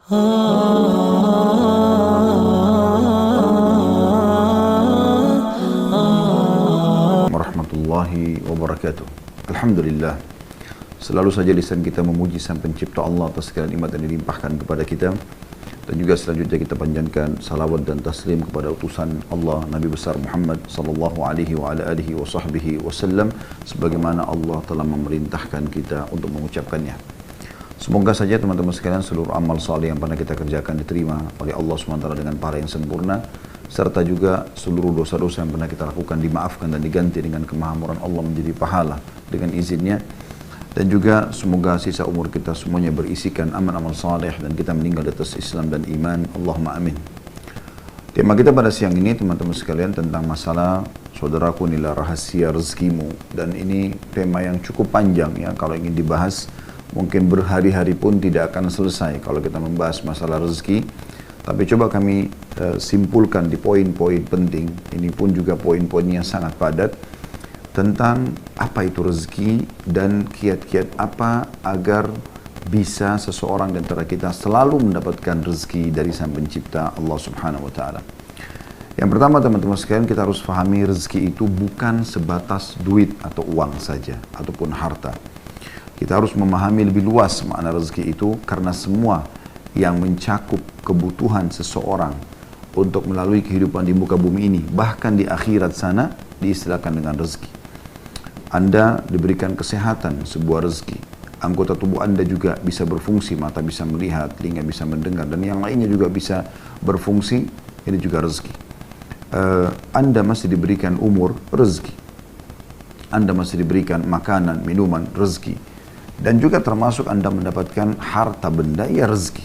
Warahmatullahi wabarakatuh. Alhamdulillah, selalu saja lisan kita memuji Sang Pencipta Allah atas segala nikmat yang dilimpahkan kepada kita. Dan juga selanjutnya kita panjatkan salawat dan taslim kepada utusan Allah Nabi besar Muhammad sallallahu alaihi wa ala alihi wa sahbihi wasallam, sebagaimana Allah telah memerintahkan kita untuk mengucapkannya. Semoga saja teman-teman sekalian seluruh amal saleh yang pernah kita kerjakan diterima oleh Allah SWT dengan pahala yang sempurna, serta juga seluruh dosa-dosa yang pernah kita lakukan dimaafkan dan diganti dengan kemahamuran Allah menjadi pahala dengan izinnya. Dan juga semoga sisa umur kita semuanya berisikan amal-amal saleh dan kita meninggal di atas Islam dan iman. Allahumma amin. Tema kita pada siang ini teman-teman sekalian tentang masalah saudaraku inilah rahasia rezekimu. Dan ini tema yang cukup panjang ya, kalau ingin dibahas mungkin berhari-hari pun tidak akan selesai kalau kita membahas masalah rezeki. Tapi coba kami simpulkan di poin-poin penting. Ini pun juga poin-poinnya sangat padat tentang apa itu rezeki dan kiat-kiat apa agar bisa seseorang di antara kita selalu mendapatkan rezeki dari Sang Pencipta Allah Subhanahu wa taala. Yang pertama teman-teman sekalian, kita harus pahami rezeki itu bukan sebatas duit atau uang saja ataupun harta. Kita harus memahami lebih luas makna rezeki itu, karena semua yang mencakup kebutuhan seseorang untuk melalui kehidupan di muka bumi ini, bahkan di akhirat sana, diistilahkan dengan rezeki. Anda diberikan kesehatan, sebuah rezeki. Anggota tubuh Anda juga bisa berfungsi, mata bisa melihat, telinga bisa mendengar, dan yang lainnya juga bisa berfungsi, ini juga rezeki. Anda masih diberikan umur, rezeki. Anda masih diberikan makanan, minuman, rezeki. Dan juga termasuk Anda mendapatkan harta benda, ya rezeki.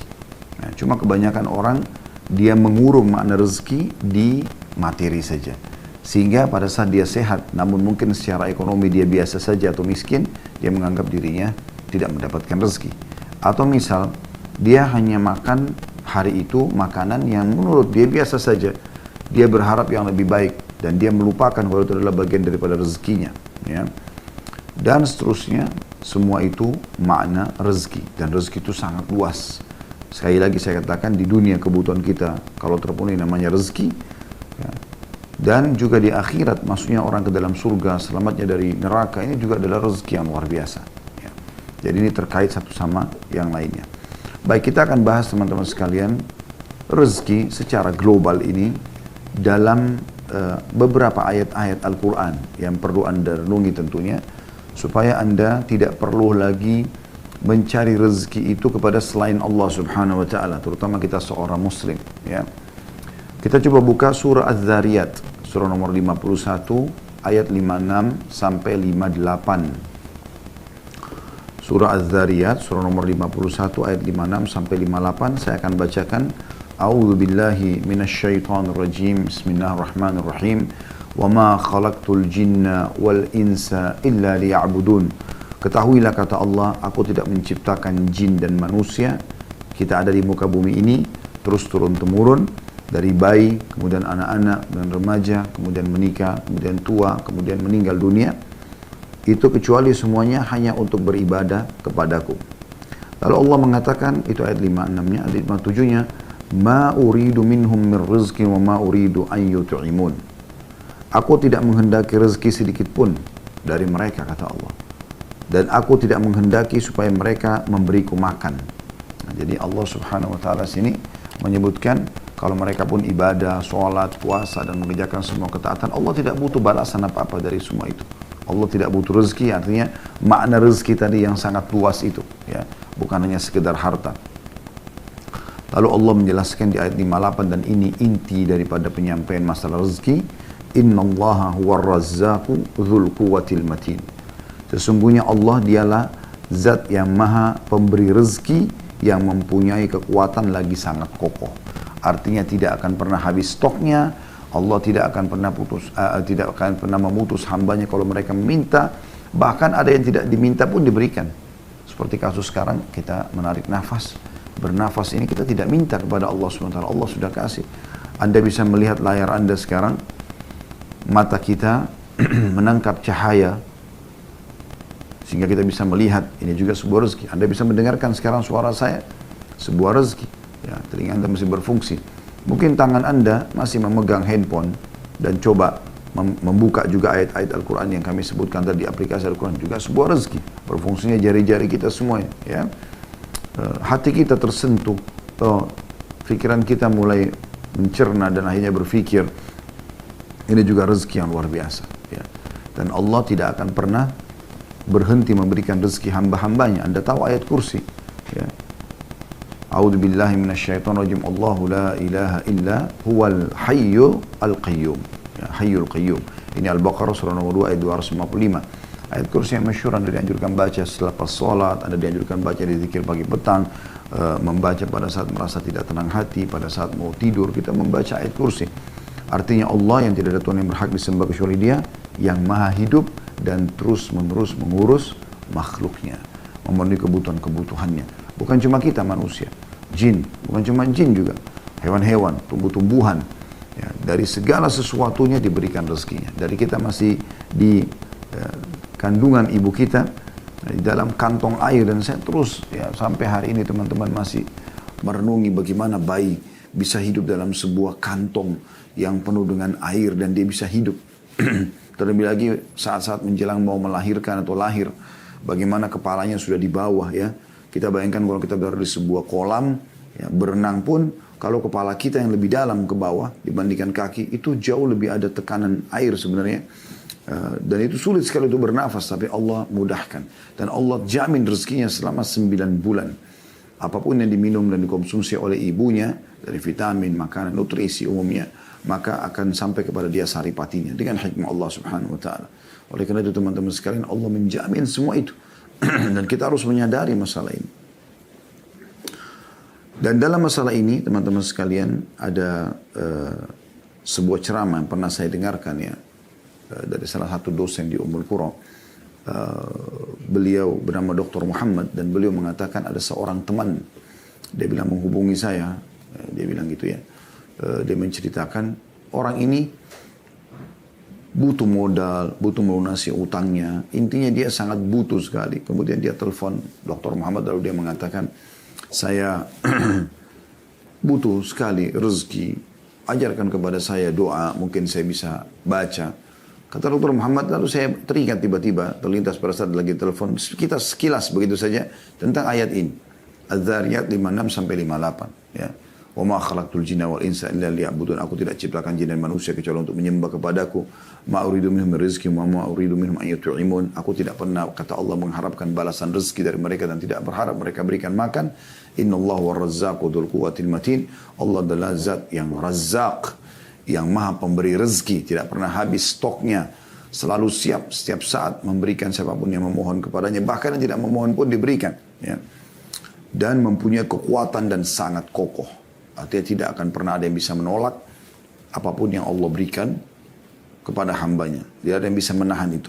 Nah, cuma kebanyakan orang, dia mengurung makna rezeki di materi saja. Sehingga pada saat dia sehat, namun mungkin secara ekonomi dia biasa saja atau miskin, dia menganggap dirinya tidak mendapatkan rezeki. Atau misal, dia hanya makan hari itu makanan yang menurut dia biasa saja. Dia berharap yang lebih baik, dan dia melupakan bahwa itu adalah bagian daripada rezekinya. Ya. Dan seterusnya, semua itu makna rezeki. Dan rezeki itu sangat luas. Sekali lagi saya katakan, di dunia kebutuhan kita, kalau terpenuhi namanya rezeki. Ya. Dan juga di akhirat, maksudnya orang ke dalam surga, selamatnya dari neraka, ini juga adalah rezeki yang luar biasa. Ya. Jadi ini terkait satu sama yang lainnya. Baik, kita akan bahas teman-teman sekalian, rezeki secara global ini dalam beberapa ayat-ayat Al-Quran yang perlu Anda renungi tentunya, supaya Anda tidak perlu lagi mencari rezeki itu kepada selain Allah Subhanahu wa taala, terutama kita seorang muslim ya. Kita coba buka surah Az-Zariyat, surah nomor 51 ayat 56 sampai 58. Surah Az-Zariyat, surah nomor 51 ayat 56 sampai 58, saya akan bacakan. A'udzu billahi minasyaitonir rajim. Bismillahirrahmanirrahim. Wa ma khalaqtul jinna wal insa illa liya'budun. Ketahuilah kata Allah, aku tidak menciptakan jin dan manusia. Kita ada di muka bumi ini terus turun-temurun, dari bayi, kemudian anak-anak dan remaja, kemudian menikah, kemudian tua, kemudian meninggal dunia. Itu kecuali semuanya hanya untuk beribadah kepadaku. Lalu Allah mengatakan, itu ayat 56-nya, ayat 57-nya, ma uridu minhum min rizqin wa ma uridu an yut'imun. Aku tidak menghendaki rezeki sedikit pun dari mereka, kata Allah. Dan aku tidak menghendaki supaya mereka memberiku makan. Nah, jadi Allah Subhanahu wa taala sini menyebutkan kalau mereka pun ibadah, sholat, puasa dan mengerjakan semua ketaatan, Allah tidak butuh balasan apa-apa dari semua itu. Allah tidak butuh rezeki, artinya makna rezeki tadi yang sangat luas itu, ya, bukan hanya sekedar harta. Lalu Allah menjelaskan di ayat 58, dan ini inti daripada penyampaian masalah rezeki. Innallaha huwar razzaqu dzul quwwatil matin. Sesungguhnya Allah dialah zat yang maha pemberi rezeki, yang mempunyai kekuatan lagi sangat kokoh. Artinya tidak akan pernah habis stoknya. Allah tidak akan pernah memutus hambanya kalau mereka meminta. Bahkan ada yang tidak diminta pun diberikan. Seperti kasus sekarang, kita menarik nafas, bernafas ini kita tidak minta kepada Allah SWT. Allah sudah kasih. Anda bisa melihat layar Anda sekarang, mata kita menangkap cahaya sehingga kita bisa melihat, ini juga sebuah rezeki. Anda bisa mendengarkan sekarang suara saya, sebuah rezeki. Ya, telinga Anda masih berfungsi. Mungkin tangan Anda masih memegang handphone dan coba membuka juga ayat-ayat Al-Quran yang kami sebutkan tadi di aplikasi Al-Quran, juga sebuah rezeki. Berfungsinya jari-jari kita semuanya. Ya. Hati kita tersentuh, pikiran kita mulai mencerna dan akhirnya berpikir, ini juga rezeki yang luar biasa. Ya. Dan Allah tidak akan pernah berhenti memberikan rezeki hamba-hambanya. Anda tahu ayat kursi. Ya. A'udzu billahi minasyaitonir rajim. Allahu la ilaha illa huwal hayyul qayyum. Ya, hayyul qayyum. Ini Al-Baqarah surah nomor 2 ayat 255. Ayat kursi yang masyhur Anda dianjurkan baca selepas salat, Anda dianjurkan baca di zikir pagi petang, membaca pada saat merasa tidak tenang hati, pada saat mau tidur kita membaca ayat kursi. Artinya Allah yang tidak ada Tuhan yang berhak disembah kecuali Dia, yang maha hidup dan terus menerus mengurus makhluknya, memenuhi kebutuhan-kebutuhannya. Bukan cuma kita manusia, jin, bukan cuma jin juga, hewan-hewan, tumbuh-tumbuhan. Ya, dari segala sesuatunya diberikan rezekinya. Dari kita masih di kandungan ibu kita, di dalam kantong air, dan saya terus ya sampai hari ini teman-teman masih merenungi bagaimana bayi bisa hidup dalam sebuah kantong yang penuh dengan air dan dia bisa hidup. Terlebih lagi saat-saat menjelang mau melahirkan atau lahir, bagaimana kepalanya sudah di bawah ya. Kita bayangkan kalau kita berada di sebuah kolam, ya, berenang pun kalau kepala kita yang lebih dalam ke bawah dibandingkan kaki, itu jauh lebih ada tekanan air sebenarnya. Dan itu sulit sekali untuk bernafas, tapi Allah mudahkan. Dan Allah jamin rezekinya selama 9 bulan. Apapun yang diminum dan dikonsumsi oleh ibunya, dari vitamin, makanan, nutrisi umumnya, maka akan sampai kepada dia saripatinya dengan hikmah Allah subhanahu wa ta'ala. Oleh karena itu teman-teman sekalian, Allah menjamin semua itu. Dan kita harus menyadari masalah ini. Dan dalam masalah ini teman-teman sekalian ada sebuah ceramah yang pernah saya dengarkan ya, dari salah satu dosen di Ummul Qura. Beliau bernama Dr. Muhammad dan beliau mengatakan ada seorang teman, dia bilang menghubungi saya, dia bilang gitu ya, dia menceritakan orang ini butuh modal, butuh melunasi utangnya, intinya dia sangat butuh sekali. Kemudian dia telepon Dr. Muhammad lalu dia mengatakan, saya butuh sekali rezeki, ajarkan kepada saya doa, mungkin saya bisa baca. Kata Dr. Muhammad, lalu saya teringat tiba-tiba, terlintas pada saat lagi telepon, kita sekilas begitu saja tentang ayat ini. Az-Zariyat 56-58. Ya. Wa ma khalaqtul jinna wal insa illa liya'budun. Aku tidak ciptakan jin dan manusia kecuali untuk menyembah kepadaku. Ma uridu minhum rizqi wa ma uridu minhum an yut'imun. Aku tidak pernah, kata Allah, mengharapkan balasan rezeki dari mereka dan tidak berharap mereka berikan makan. Innallaha war-razzaqu dzul quwwatil matin. Allah adalah zat yang Razzaq, yang maha pemberi rezeki, tidak pernah habis stoknya, selalu siap setiap saat memberikan siapapun yang memohon kepadanya, bahkan yang tidak memohon pun diberikan, ya. Dan mempunyai kekuatan dan sangat kokoh, artinya tidak akan pernah ada yang bisa menolak apapun yang Allah berikan kepada hambanya, tidak ada yang bisa menahan itu.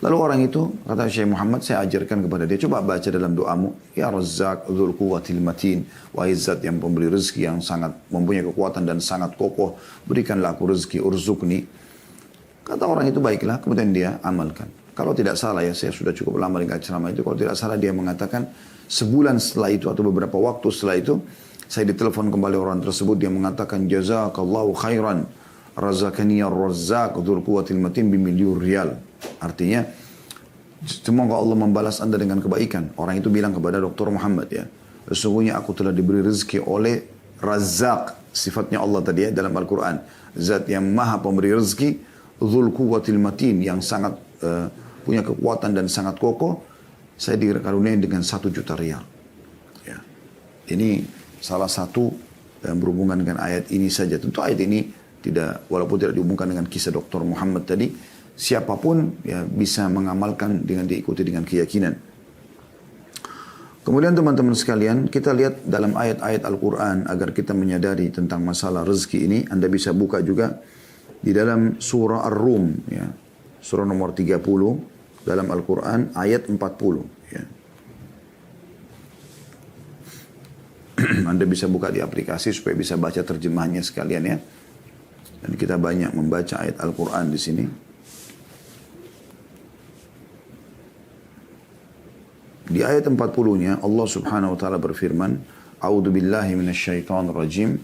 Lalu orang itu, kata Syekh Muhammad, saya ajarkan kepada dia, coba baca dalam doamu, ya Razzaq dzul quwwatil matin, wahai zat yang pemberi rezeki yang sangat mempunyai kekuatan dan sangat kokoh, berikanlah aku rezeki, urzukni. Kata orang itu, baiklah, kemudian dia amalkan. Kalau tidak salah ya, saya sudah cukup lama dengan ceramah itu, kalau tidak salah dia mengatakan, sebulan setelah itu atau beberapa waktu setelah itu, saya ditelepon kembali orang tersebut, dia mengatakan, jazakallahu khairan, razaqani ar-razzaq dzul quwwatil matin bimilyon rial. Artinya, semoga Allah membalas Anda dengan kebaikan. Orang itu bilang kepada Dr. Muhammad ya, sesungguhnya aku telah diberi rezeki oleh Razzaq, sifatnya Allah tadi ya dalam Al-Quran. Zat yang maha pemberi rezeki, dzul quwwatil matin, yang sangat punya kekuatan dan sangat kokoh. Saya dikaruniai dengan 1 juta rial. Ya. Ini salah satu yang berhubungan dengan ayat ini saja. Tentu ayat ini tidak, walaupun tidak dihubungkan dengan kisah Dr. Muhammad tadi, siapapun ya bisa mengamalkan dengan diikuti dengan keyakinan. Kemudian teman-teman sekalian, kita lihat dalam ayat-ayat Al-Quran agar kita menyadari tentang masalah rezeki ini. Anda bisa buka juga di dalam surah Ar-Rum, ya, surah nomor 30 dalam Al-Quran ayat 40. Ya. Anda bisa buka di aplikasi supaya bisa baca terjemahannya sekalian ya. Dan kita banyak membaca ayat Al-Quran di sini. Di ayat 40-nya Allah subhanahu wa ta'ala berfirman, A'udzu billahi minasyaitonir rajim.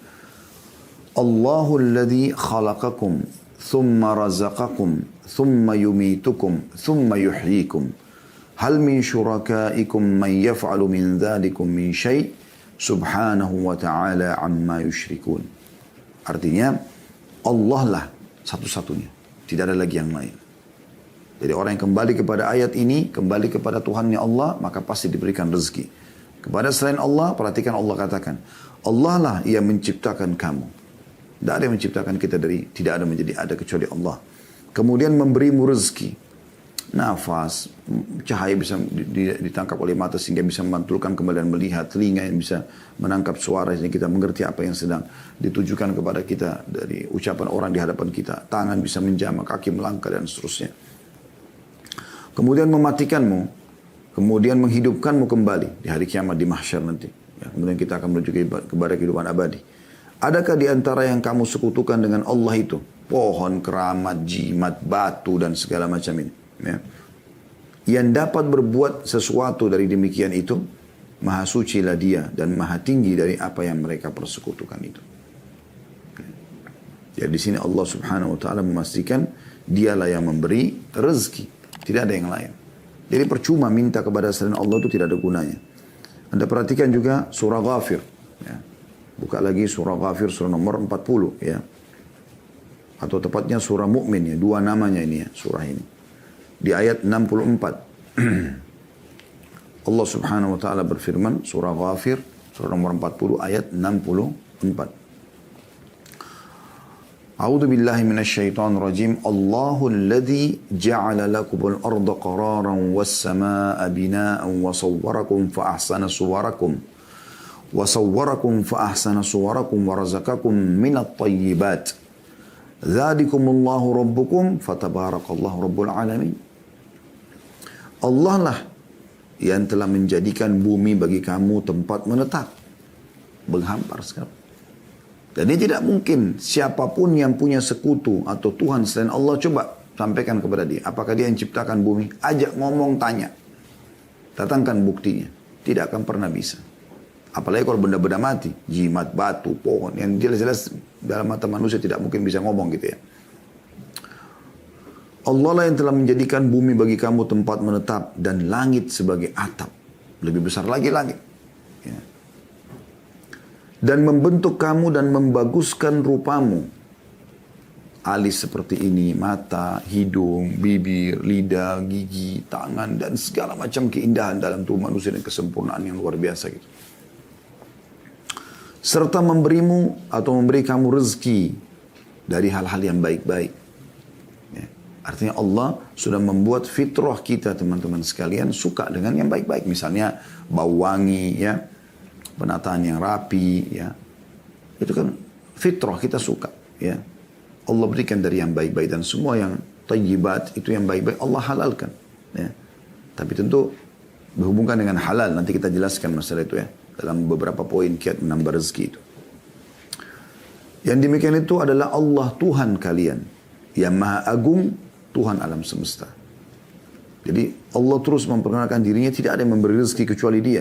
Allahul ladzi khalaqakum thumma razaqakum thumma yumitukum thumma yuhyikum. Hal min syurakaikum man yaf'alu min dzalikum min syai' subhanahu wa ta'ala amma yusyrikun. Artinya Allah lah satu-satunya, tidak ada lagi yang lain. Jadi orang yang kembali kepada ayat ini, kembali kepada Tuhannya Allah, maka pasti diberikan rezeki. Kepada selain Allah, perhatikan Allah katakan, Allah lah yang menciptakan kamu. Tidak ada yang menciptakan kita dari tidak ada menjadi ada kecuali Allah. Kemudian memberimu rezeki. Nafas, cahaya bisa ditangkap oleh mata sehingga bisa memantulkan kembali dan melihat, telinga yang bisa menangkap suara sehingga kita mengerti apa yang sedang ditujukan kepada kita dari ucapan orang di hadapan kita, tangan bisa menjamah, kaki melangkah dan seterusnya. Kemudian mematikanmu, kemudian menghidupkanmu kembali di hari kiamat di mahsyar nanti. Ya, kemudian kita akan menuju kepada kehidupan abadi. Adakah di antara yang kamu sekutukan dengan Allah itu? Pohon, keramat, jimat, batu dan segala macam ini. Ya. Yang dapat berbuat sesuatu dari demikian itu, maha suci lah dia dan maha tinggi dari apa yang mereka persekutukan itu. Jadi di sini Allah Subhanahu wa taala memastikan dialah yang memberi rezeki, tidak ada yang lain. Jadi percuma minta kepada selain Allah itu tidak ada gunanya. Anda perhatikan juga surah Ghafir, ya. Buka lagi surah Ghafir, surah nomor 40, ya. Atau tepatnya surah Mukmin, ya. Dua namanya ini, ya, surah ini. Di ayat 64. Allah Subhanahu wa taala berfirman, surah Ghafir, surah nomor 40 ayat 64. A'udzu billahi minasyaitonir rajim. Allahul ladzi ja'ala lakumul arda qararan was samaa'a binaa'an wa sawwarakum fa ahsana suwarakum. Wa sawwarakum fa ahsana suwarakum wa razaqakum minat thayyibat. Dzalikumullahu rabbukum fatabarakallahu rabbul alamin. Allah lah yang telah menjadikan bumi bagi kamu tempat menetap. Menghampar sekarang. Dan ini tidak mungkin siapapun yang punya sekutu atau Tuhan selain Allah, coba sampaikan kepada dia. Apakah dia yang ciptakan bumi? Ajak ngomong, tanya. Datangkan buktinya. Tidak akan pernah bisa. Apalagi kalau benda-benda mati. Jimat, batu, pohon. Yang jelas-jelas dalam mata manusia tidak mungkin bisa ngomong gitu ya. Allah lah yang telah menjadikan bumi bagi kamu tempat menetap dan langit sebagai atap. Lebih besar lagi langit. Ya. Dan membentuk kamu dan membaguskan rupamu. Alis seperti ini, mata, hidung, bibir, lidah, gigi, tangan, dan segala macam keindahan dalam tubuh manusia dan kesempurnaan yang luar biasa gitu. Serta memberimu atau memberi kamu rezeki dari hal-hal yang baik-baik. Artinya Allah sudah membuat fitrah kita teman-teman sekalian suka dengan yang baik-baik. Misalnya bau wangi, ya, penataan yang rapi, ya. Itu kan fitrah kita suka, ya. Allah berikan dari yang baik-baik dan semua yang thayyibat itu yang baik-baik Allah halalkan, ya. Tapi tentu berhubungan dengan halal, nanti kita jelaskan masalah itu ya dalam beberapa poin kiat menambah rezeki itu. Yang demikian itu adalah Allah Tuhan kalian yang maha agung, Tuhan alam semesta. Jadi Allah terus memperkenalkan dirinya, tidak ada yang memberi rezeki kecuali dia.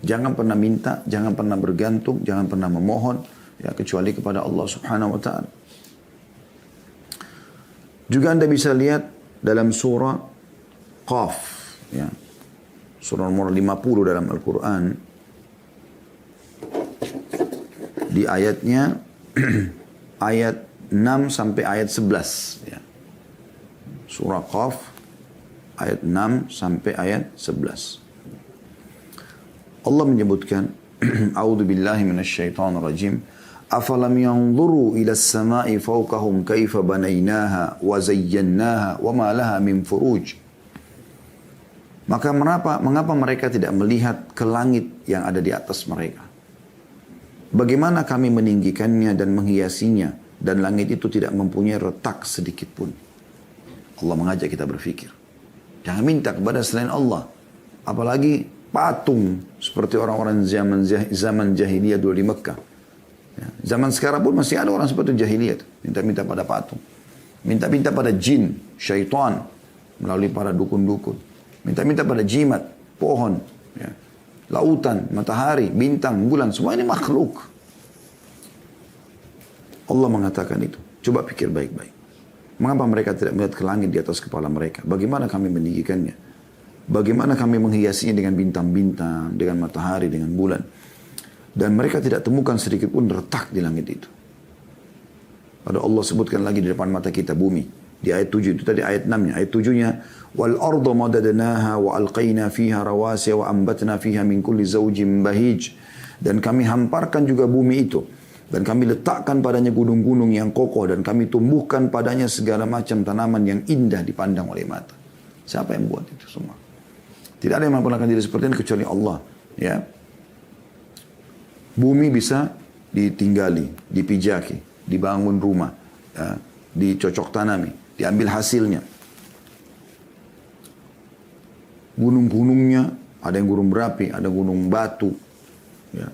Jangan pernah minta, jangan pernah bergantung, jangan pernah memohon, ya, kecuali kepada Allah Subhanahu wa ta'ala. Juga Anda bisa lihat dalam surah Qaf, ya, surah nomor 50 dalam Al-Quran, di ayatnya ayat 6 sampai ayat 11, ya. Surah Qaf ayat 6 sampai ayat 11. Allah menyebutkan, A'udzu billahi minasyaitonir rajim. Afalam yanzuru ila as-sama'i fawqahum kaifa banaynaha wa zayyanaha wa ma laha min furuj. Maka mengapa mereka tidak melihat ke langit yang ada di atas mereka? Bagaimana kami meninggikannya dan menghiasinya dan langit itu tidak mempunyai retak sedikit pun. Allah mengajak kita berfikir. Jangan minta kepada selain Allah. Apalagi patung seperti orang-orang zaman jahiliyah dulu di Mekah. Ya, zaman sekarang pun masih ada orang seperti jahiliyah. Minta-minta pada patung. Minta-minta pada jin, syaitan. Melalui para dukun-dukun. Minta-minta pada jimat, pohon. Ya. lautan, matahari, bintang, bulan, semua ini makhluk. Allah mengatakan itu. Coba pikir baik-baik. Mengapa mereka tidak melihat ke langit di atas kepala mereka? Bagaimana kami meninggikannya? Bagaimana kami menghiasinya dengan bintang-bintang, dengan matahari, dengan bulan? Dan mereka tidak temukan sedikit pun retak di langit itu. Ada Allah sebutkan lagi di depan mata kita bumi. Di ayat 7 itu tadi ayat 6-nya. Ayat 7-nya wal arda madadnaha wa alqaina fiha rawasiya wa ambatna fiha min kulli zawjin bahij. Dan kami hamparkan juga bumi itu. Dan kami letakkan padanya gunung-gunung yang kokoh. Dan kami tumbuhkan padanya segala macam tanaman yang indah dipandang oleh mata. Siapa yang buat itu semua? Tidak ada yang melakukan diri seperti ini kecuali Allah. Ya. Bumi bisa ditinggali, dipijaki, dibangun rumah, ya, dicocok tanami, diambil hasilnya. Gunung-gunungnya, ada yang gunung berapi, ada gunung batu. Ya.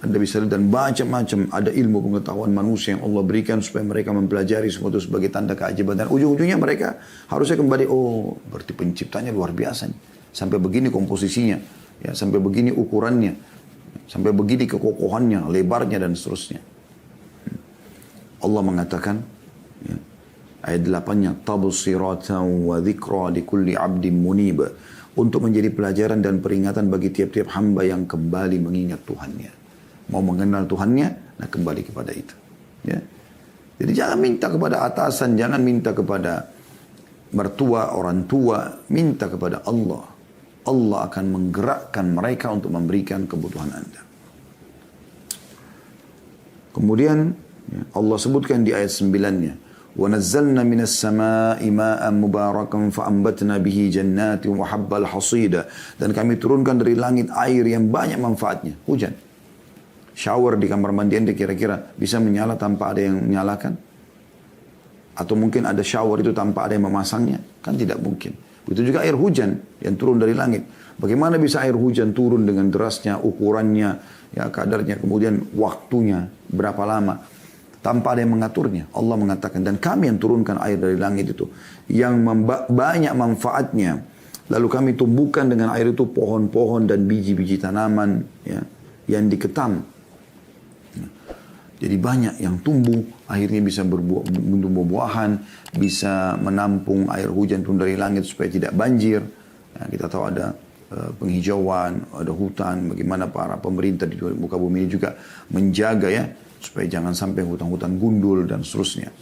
Anda bisa lihat dan macam-macam ada ilmu pengetahuan manusia yang Allah berikan supaya mereka mempelajari semua itu sebagai tanda keajaiban. Dan ujung-ujungnya mereka harusnya kembali, oh berarti penciptanya luar biasa nih. Sampai begini komposisinya, ya, sampai begini ukurannya, sampai begini kekokohannya, lebarnya dan seterusnya. Allah mengatakan, ya, ayat 8-nya, tabsiratan wa dzikra likulli 'abdin munib, untuk menjadi pelajaran dan peringatan bagi tiap-tiap hamba yang kembali mengingat Tuhannya. Mau mengenal Tuhannya, nah kembali kepada itu. Ya. Jadi jangan minta kepada atasan, jangan minta kepada mertua, orang tua, minta kepada Allah. Allah akan menggerakkan mereka untuk memberikan kebutuhan Anda. Kemudian ya, Allah sebutkan di ayat 9-nya, وَنَزَّلْنَا مِنَ السَّمَاءِ مَاءً مُبَارَكًا فَأَنْبَتْنَا بِهِ جَنَّاتٍ وَحَبَّ الْحَصِيدَ. Dan kami turunkan dari langit air yang banyak manfaatnya, hujan. Shower di kamar mandi Anda kira-kira bisa menyala tanpa ada yang menyalakan? Atau mungkin ada shower itu tanpa ada yang memasangnya? Kan tidak mungkin. Begitu juga air hujan yang turun dari langit. Bagaimana bisa air hujan turun dengan derasnya, ukurannya, ya kadarnya, kemudian waktunya, berapa lama. Tanpa ada yang mengaturnya. Allah mengatakan, dan kami yang turunkan air dari langit itu. Yang banyak manfaatnya. Lalu kami tumbuhkan dengan air itu pohon-pohon dan biji-biji tanaman, ya, yang diketam. Jadi banyak yang tumbuh, akhirnya bisa berbuah-buahan, bisa menampung air hujan turun dari langit supaya tidak banjir. Ya, kita tahu ada penghijauan, ada hutan, bagaimana para pemerintah di muka bumi ini juga menjaga ya, supaya jangan sampai hutan-hutan gundul dan seterusnya.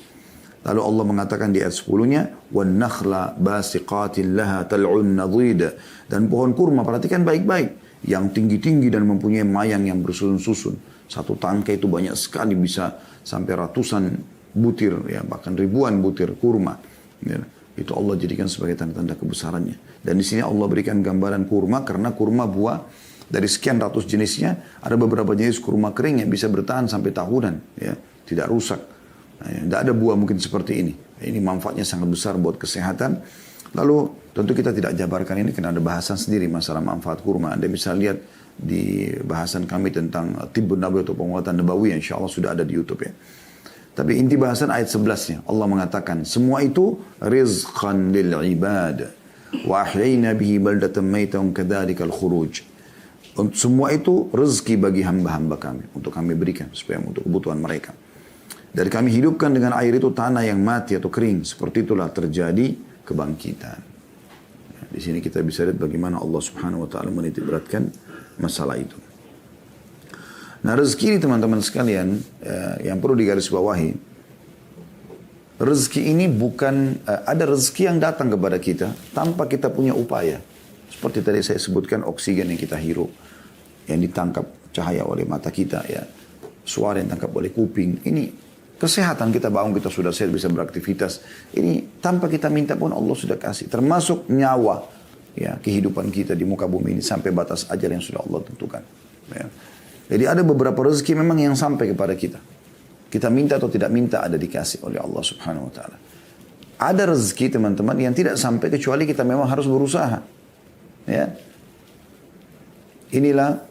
Lalu Allah mengatakan di ayat 10-nya, وَالنَّخْلَ بَاسِقَاتٍ لَهَا تَلْعُنْ نَضِيدَ. Dan pohon kurma, perhatikan baik-baik, yang tinggi-tinggi dan mempunyai mayang yang bersusun-susun. Satu tangkai itu banyak sekali, bisa sampai ratusan butir, ya, bahkan ribuan butir kurma. Ya, itu Allah jadikan sebagai tanda-tanda kebesarannya. Dan di sini Allah berikan gambaran kurma, karena kurma buah dari sekian ratus jenisnya, ada beberapa jenis kurma kering yang bisa bertahan sampai tahunan, ya, tidak rusak. Nah, tidak ada buah mungkin seperti ini. Ini manfaatnya sangat besar buat kesehatan. Lalu tentu kita tidak jabarkan ini karena ada bahasan sendiri masalah manfaat kurma. Anda bisa lihat di bahasan kami tentang Tibbun Nabawi atau penguatan Nabawi, insya Allah sudah ada di YouTube ya. Tapi inti bahasan ayat 11-nya, Allah mengatakan semua itu rizqan lil ibad wa ahyayna bihi baldatan maytan kadzalika al-khuruj. Semua itu rezeki bagi hamba-hamba kami untuk kami berikan supaya untuk kebutuhan mereka. Dan kami hidupkan dengan air itu tanah yang mati atau kering, seperti itulah terjadi kebangkitan. Di sini kita bisa lihat bagaimana Allah Subhanahu wa taala menitik beratkan masalah itu. Nah, rezeki ini teman-teman sekalian, yang perlu digarisbawahi, rezeki ini bukan ada rezeki yang datang kepada kita tanpa kita punya upaya. Seperti tadi saya sebutkan, oksigen yang kita hirup, yang ditangkap cahaya oleh mata kita, ya, suara yang ditangkap oleh kuping. Ini kesehatan kita, bangun kita sudah sehat bisa beraktivitas. Ini tanpa kita minta pun Allah sudah kasih. Termasuk nyawa, ya, kehidupan kita di muka bumi ini sampai batas ajal yang sudah Allah tentukan. Ya. Jadi ada beberapa rezeki memang yang sampai kepada kita. Kita minta atau tidak minta ada dikasih oleh Allah Subhanahu wa taala. Ada rezeki teman-teman yang tidak sampai kecuali kita memang harus berusaha. Ya. Inilah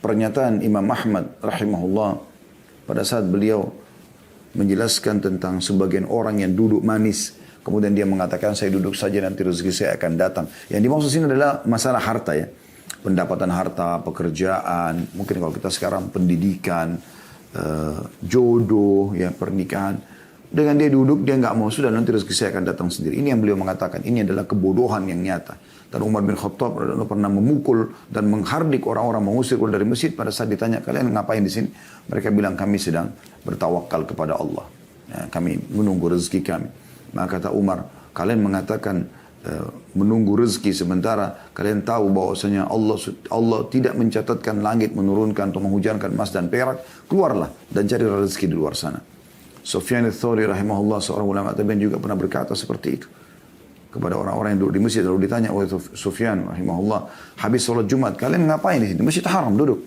pernyataan Imam Ahmad rahimahullah pada saat beliau menjelaskan tentang sebagian orang yang duduk manis kemudian dia mengatakan saya duduk saja nanti rezeki saya akan datang. Yang dimaksud sini adalah masalah harta ya. Pendapatan harta, pekerjaan, mungkin kalau kita sekarang pendidikan, jodoh, ya pernikahan. Dengan dia duduk, dia nggak mau, sudah nanti rezeki saya akan datang sendiri. Ini yang beliau mengatakan, ini adalah kebodohan yang nyata. Dan Umar bin Khattab pernah memukul dan menghardik orang-orang, mengusir dari masjid. Pada saat ditanya, kalian ngapain di sini? Mereka bilang, kami sedang bertawakal kepada Allah. Ya, kami menunggu rezeki kami. Maka kata Umar, kalian mengatakan menunggu rezeki sementara kalian tahu bahwasanya Allah tidak mencatatkan langit menurunkan atau menghujankan emas dan perak, keluarlah dan cari rezeki di luar sana. Sufyan ats-Tsauri rahimahullah, seorang ulama tabi'in, juga pernah berkata seperti itu kepada orang-orang yang duduk di masjid. Lalu ditanya oleh Sufyan rahimahullah, habis sholat Jumat kalian ngapain di sini? Masjid haram duduk.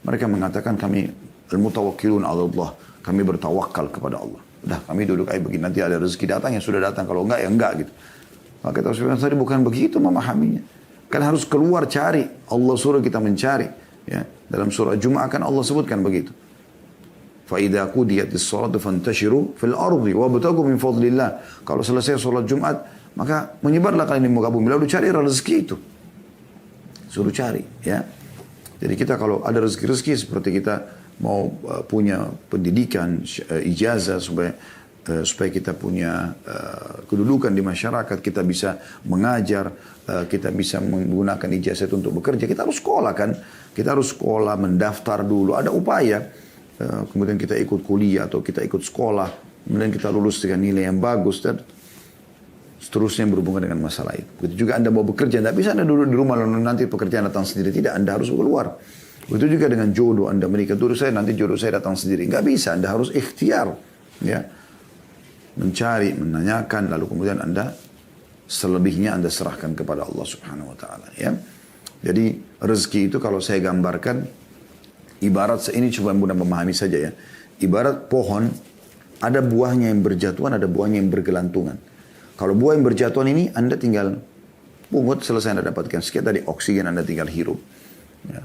Mereka mengatakan kami al-mutawakkilun 'ala Allah, kami bertawakal kepada Allah. Udah kami duduk aja begini, nanti ada rezeki datang ya sudah datang, kalau enggak ya enggak gitu. Maka kata Sufyan tadi bukan begitu memahaminya. Kan harus keluar cari. Allah suruh kita mencari. Ya. Dalam surah Jum'ah kan Allah sebutkan begitu. فَإِذَا قُضِيَتِ الصَّلَاةُ فَانْتَشِرُوا فِي الْأَرْضِ وَابْتَغُوا مِنْ فَضْلِ اللَّهِ. Kalau selesai sholat Jumat, maka menyebarlah kalian di muka bumi. Lalu cari rezeki itu. Suruh cari. Ya. Jadi kita kalau ada rezeki-rezeki seperti kita mau punya pendidikan, ijazah supaya kita punya kedudukan di masyarakat, kita bisa mengajar, kita bisa menggunakan ijazah itu untuk bekerja, kita harus sekolah kan. Kita harus sekolah, mendaftar dulu, ada upaya. Kemudian kita ikut kuliah atau kita ikut sekolah, kemudian kita lulus dengan nilai yang bagus dan seterusnya berhubungan dengan masalah itu. Begitu juga Anda mau bekerja, tidak bisa Anda duduk di rumah lalu nanti pekerjaan datang sendiri. Tidak, Anda harus keluar. Begitu juga dengan jodoh, Anda menikah dulu saya, nanti jodoh saya datang sendiri. Nggak bisa, Anda harus ikhtiar. Ya. Mencari, menanyakan, lalu kemudian Anda selebihnya Anda serahkan kepada Allah Subhanahu wa taala, ya. Jadi rezeki itu kalau saya gambarkan ibarat ini coba mudah memahami saja ya. Ibarat pohon, ada buahnya yang berjatuhan, ada buahnya yang bergelantungan. Kalau buah yang berjatuhan ini Anda tinggal pungut, selesai Anda dapatkan. Sekian tadi oksigen Anda tinggal hirup. Ya,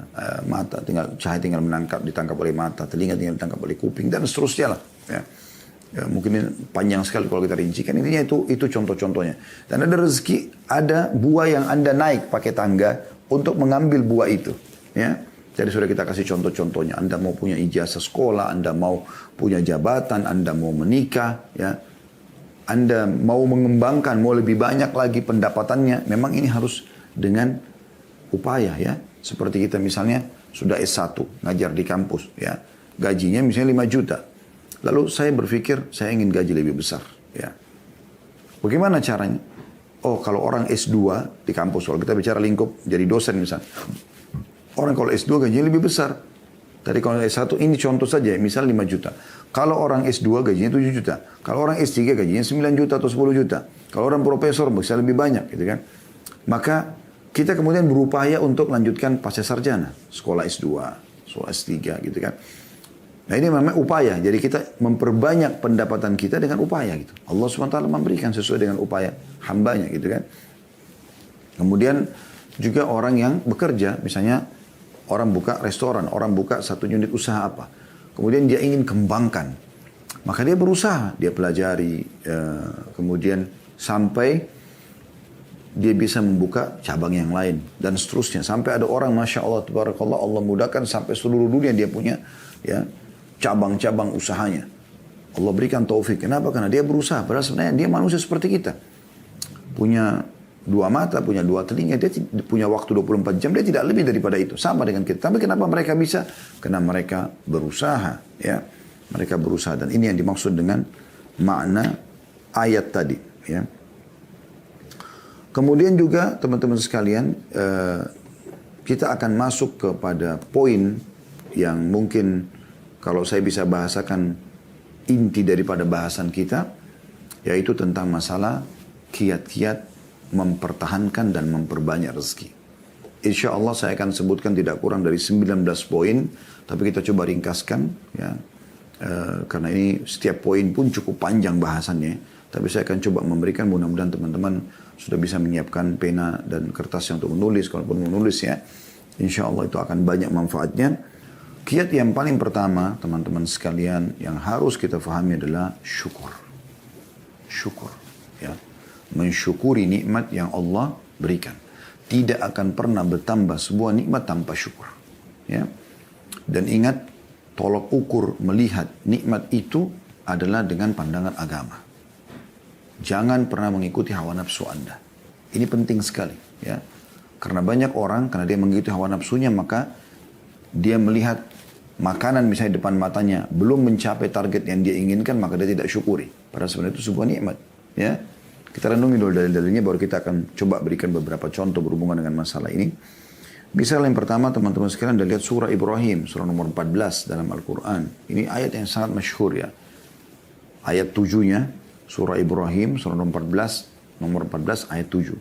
mata tinggal cahaya tinggal ditangkap oleh mata, telinga tinggal ditangkap oleh kuping dan seterusnya lah. Ya. Ya, mungkin ini panjang sekali kalau kita rincikan. Intinya itu contoh-contohnya. Dan ada rezeki, ada buah yang Anda naik pakai tangga untuk mengambil buah itu. Ya. Jadi sudah kita kasih contoh-contohnya. Anda mau punya ijazah sekolah, Anda mau punya jabatan, Anda mau menikah, ya. Anda mau mengembangkan, mau lebih banyak lagi pendapatannya. Memang ini harus dengan upaya ya. Seperti kita misalnya sudah S1, ngajar di kampus, ya. Gajinya misalnya 5 juta. Lalu saya berpikir saya ingin gaji lebih besar, ya. Bagaimana caranya? Oh, kalau orang S2 di kampus, kalau kita bicara lingkup jadi dosen misalnya. Orang kalau S2 gajinya lebih besar. Tadi kalau S1 ini contoh saja, misal 5 juta. Kalau orang S2 gajinya 7 juta. Kalau orang S3 gajinya 9 juta atau 10 juta. Kalau orang profesor bisa lebih banyak gitu kan. Maka kita kemudian berupaya untuk lanjutkan pasca sarjana. Sekolah S2, sekolah S3 gitu kan. Nah ini memang upaya. Jadi kita memperbanyak pendapatan kita dengan upaya gitu. Allah SWT memberikan sesuai dengan upaya hambanya gitu kan. Kemudian juga orang yang bekerja, misalnya orang buka restoran, orang buka satu unit usaha apa. Kemudian dia ingin kembangkan. Maka dia berusaha, dia pelajari. Kemudian sampai dia bisa membuka cabang yang lain. Dan seterusnya. Sampai ada orang, Masya Allah, Tabarakallah, Allah mudahkan sampai seluruh dunia dia punya ya cabang-cabang usahanya. Allah berikan taufik. Kenapa? Karena dia berusaha. Padahal sebenarnya dia manusia seperti kita. Punya 2 mata, punya 2 telinga, dia punya waktu 24 jam, dia tidak lebih daripada itu. Sama dengan kita. Tapi kenapa mereka bisa? Karena mereka berusaha. Ya. Mereka berusaha. Dan ini yang dimaksud dengan makna ayat tadi. Ya. Kemudian juga teman-teman sekalian, kita akan masuk kepada poin yang mungkin kalau saya bisa bahasakan inti daripada bahasan kita, yaitu tentang masalah kiat-kiat mempertahankan dan memperbanyak rezeki. Insya Allah saya akan sebutkan tidak kurang dari 19 poin, tapi kita coba ringkaskan, ya, karena ini setiap poin pun cukup panjang bahasannya. Tapi saya akan coba memberikan, mudah-mudahan teman-teman sudah bisa menyiapkan pena dan kertas untuk menulis, kalaupun menulis ya, insya Allah itu akan banyak manfaatnya. Kiat yang paling pertama, teman-teman sekalian, yang harus kita fahami adalah syukur. Syukur, ya. mensyukuri nikmat yang Allah berikan. Tidak akan pernah bertambah sebuah nikmat tanpa syukur. Ya. Dan ingat, tolok ukur melihat nikmat itu adalah dengan pandangan agama. Jangan pernah mengikuti hawa nafsu Anda. Ini penting sekali. Ya. Karena banyak orang, karena dia mengikuti hawa nafsunya, maka dia melihat makanan misalnya depan matanya belum mencapai target yang dia inginkan, maka dia tidak syukuri. Padahal sebenarnya itu sebuah nikmat. Ya. Kita renungi dulu dalil-dalilnya, baru kita akan coba berikan beberapa contoh berhubungan dengan masalah ini. Misalnya yang pertama, teman-teman sekalian, Anda lihat surah Ibrahim, surah nomor 14 dalam Al-Quran. Ini ayat yang sangat masyhur ya. Ayat 7-nya, surah Ibrahim, surah nomor 14 ayat 7.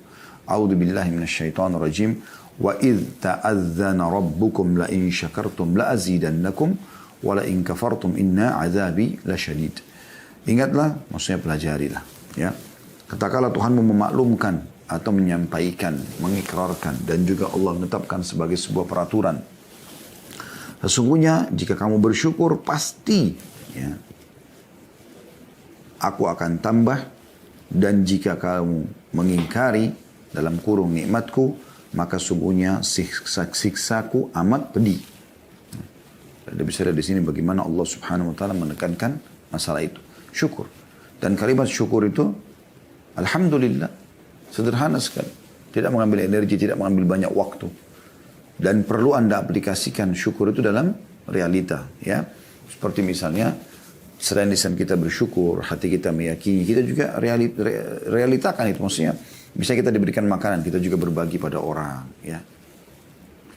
A'udzu billahi minasyaitonir rajim. Wa idh ta'adzana rabbukum la in syakartum la azidannakum wa la in kafartum inna azabi lasyadid. Ingatlah, maksudnya pelajarilah, ya. Katakanlah Tuhanmu memaklumkan atau menyampaikan, mengikrarkan, dan juga Allah menetapkan sebagai sebuah peraturan. Sesungguhnya jika kamu bersyukur pasti, ya, aku akan tambah, dan jika kamu mengingkari dalam kurung nikmatku, maka sungguhnya siksaku amat pedih. Anda bisa lihat di sini bagaimana Allah Subhanahu wa taala menekankan masalah itu, syukur. Dan kalimat syukur itu alhamdulillah, sederhana sekali. Tidak mengambil energi, tidak mengambil banyak waktu. Dan perlu Anda aplikasikan syukur itu dalam realita. Ya. Seperti misalnya, selain lisan kita bersyukur, hati kita meyakini, kita juga realitakan itu. Maksudnya, misalnya kita diberikan makanan, kita juga berbagi pada orang. Ya.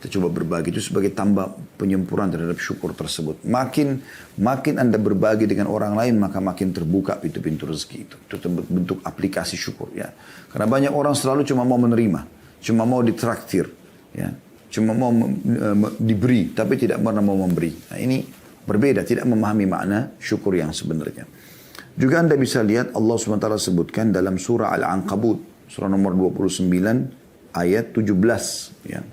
Kita coba berbagi, itu sebagai tambah penyempurnaan terhadap syukur tersebut. Makin Anda berbagi dengan orang lain, maka makin terbuka pintu-pintu rezeki itu. Itu bentuk aplikasi syukur. Ya. Karena banyak orang selalu cuma mau menerima, cuma mau ditraktir, ya. Cuma mau diberi, tapi tidak pernah mau memberi. Nah, ini berbeda, tidak memahami makna syukur yang sebenarnya. Juga Anda bisa lihat Allah SWT sebutkan dalam surah Al-Ankabut, surah nomor 29 ayat 17. Ya.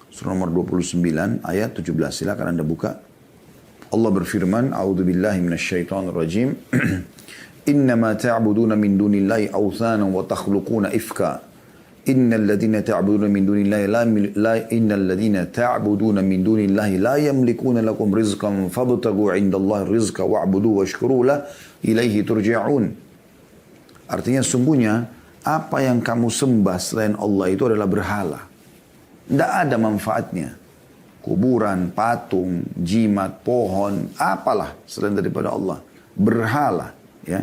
Surah nomor 29 ayat 17. Silakan Anda buka. Allah berfirman, A'udzubillahi minasyaitonirrajim. Innama ta'buduna min dunillahi awthanan wa takhluquna ifka. Innal ladzina ta'buduna min dunillahi la yamlikuna lakum rizqan fabtagu 'indallahi rizqa wa'budu washkuru la ilaihi turja'un. Artinya sungguhnya apa yang kamu sembah selain Allah itu adalah berhala. Tidak ada manfaatnya. Kuburan, patung, jimat, pohon, apalah selain daripada Allah. Berhala. Ya.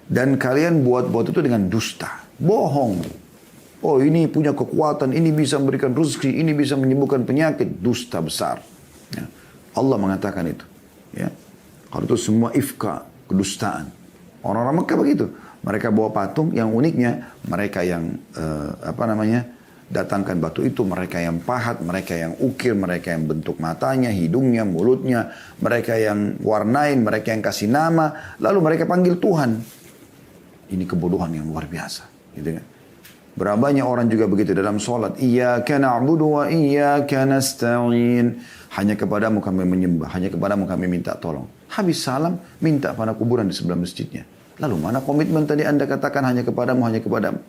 Dan kalian buat-buat itu dengan dusta. Bohong. Oh, ini punya kekuatan, ini bisa memberikan rezeki, ini bisa menyembuhkan penyakit. Dusta besar. Ya. Allah mengatakan itu. Ya. Kalau itu semua ifka, kedustaan. Orang-orang Mekah begitu. Mereka bawa patung, yang uniknya mereka yang datangkan batu itu, mereka yang pahat, mereka yang ukir, mereka yang bentuk matanya, hidungnya, mulutnya, mereka yang warnain, mereka yang kasih nama, lalu mereka panggil Tuhan. Ini kebodohan yang luar biasa, gitu kan? Berapa banyak orang juga begitu dalam sholat. Iyyaka na'budu wa iyyaka nasta'in. Hanya kepadamu kami menyembah, hanya kepadamu kami minta tolong. Habis salam, minta pada kuburan di sebelah masjidnya. Lalu mana komitmen tadi Anda katakan hanya kepadamu, hanya kepadamu?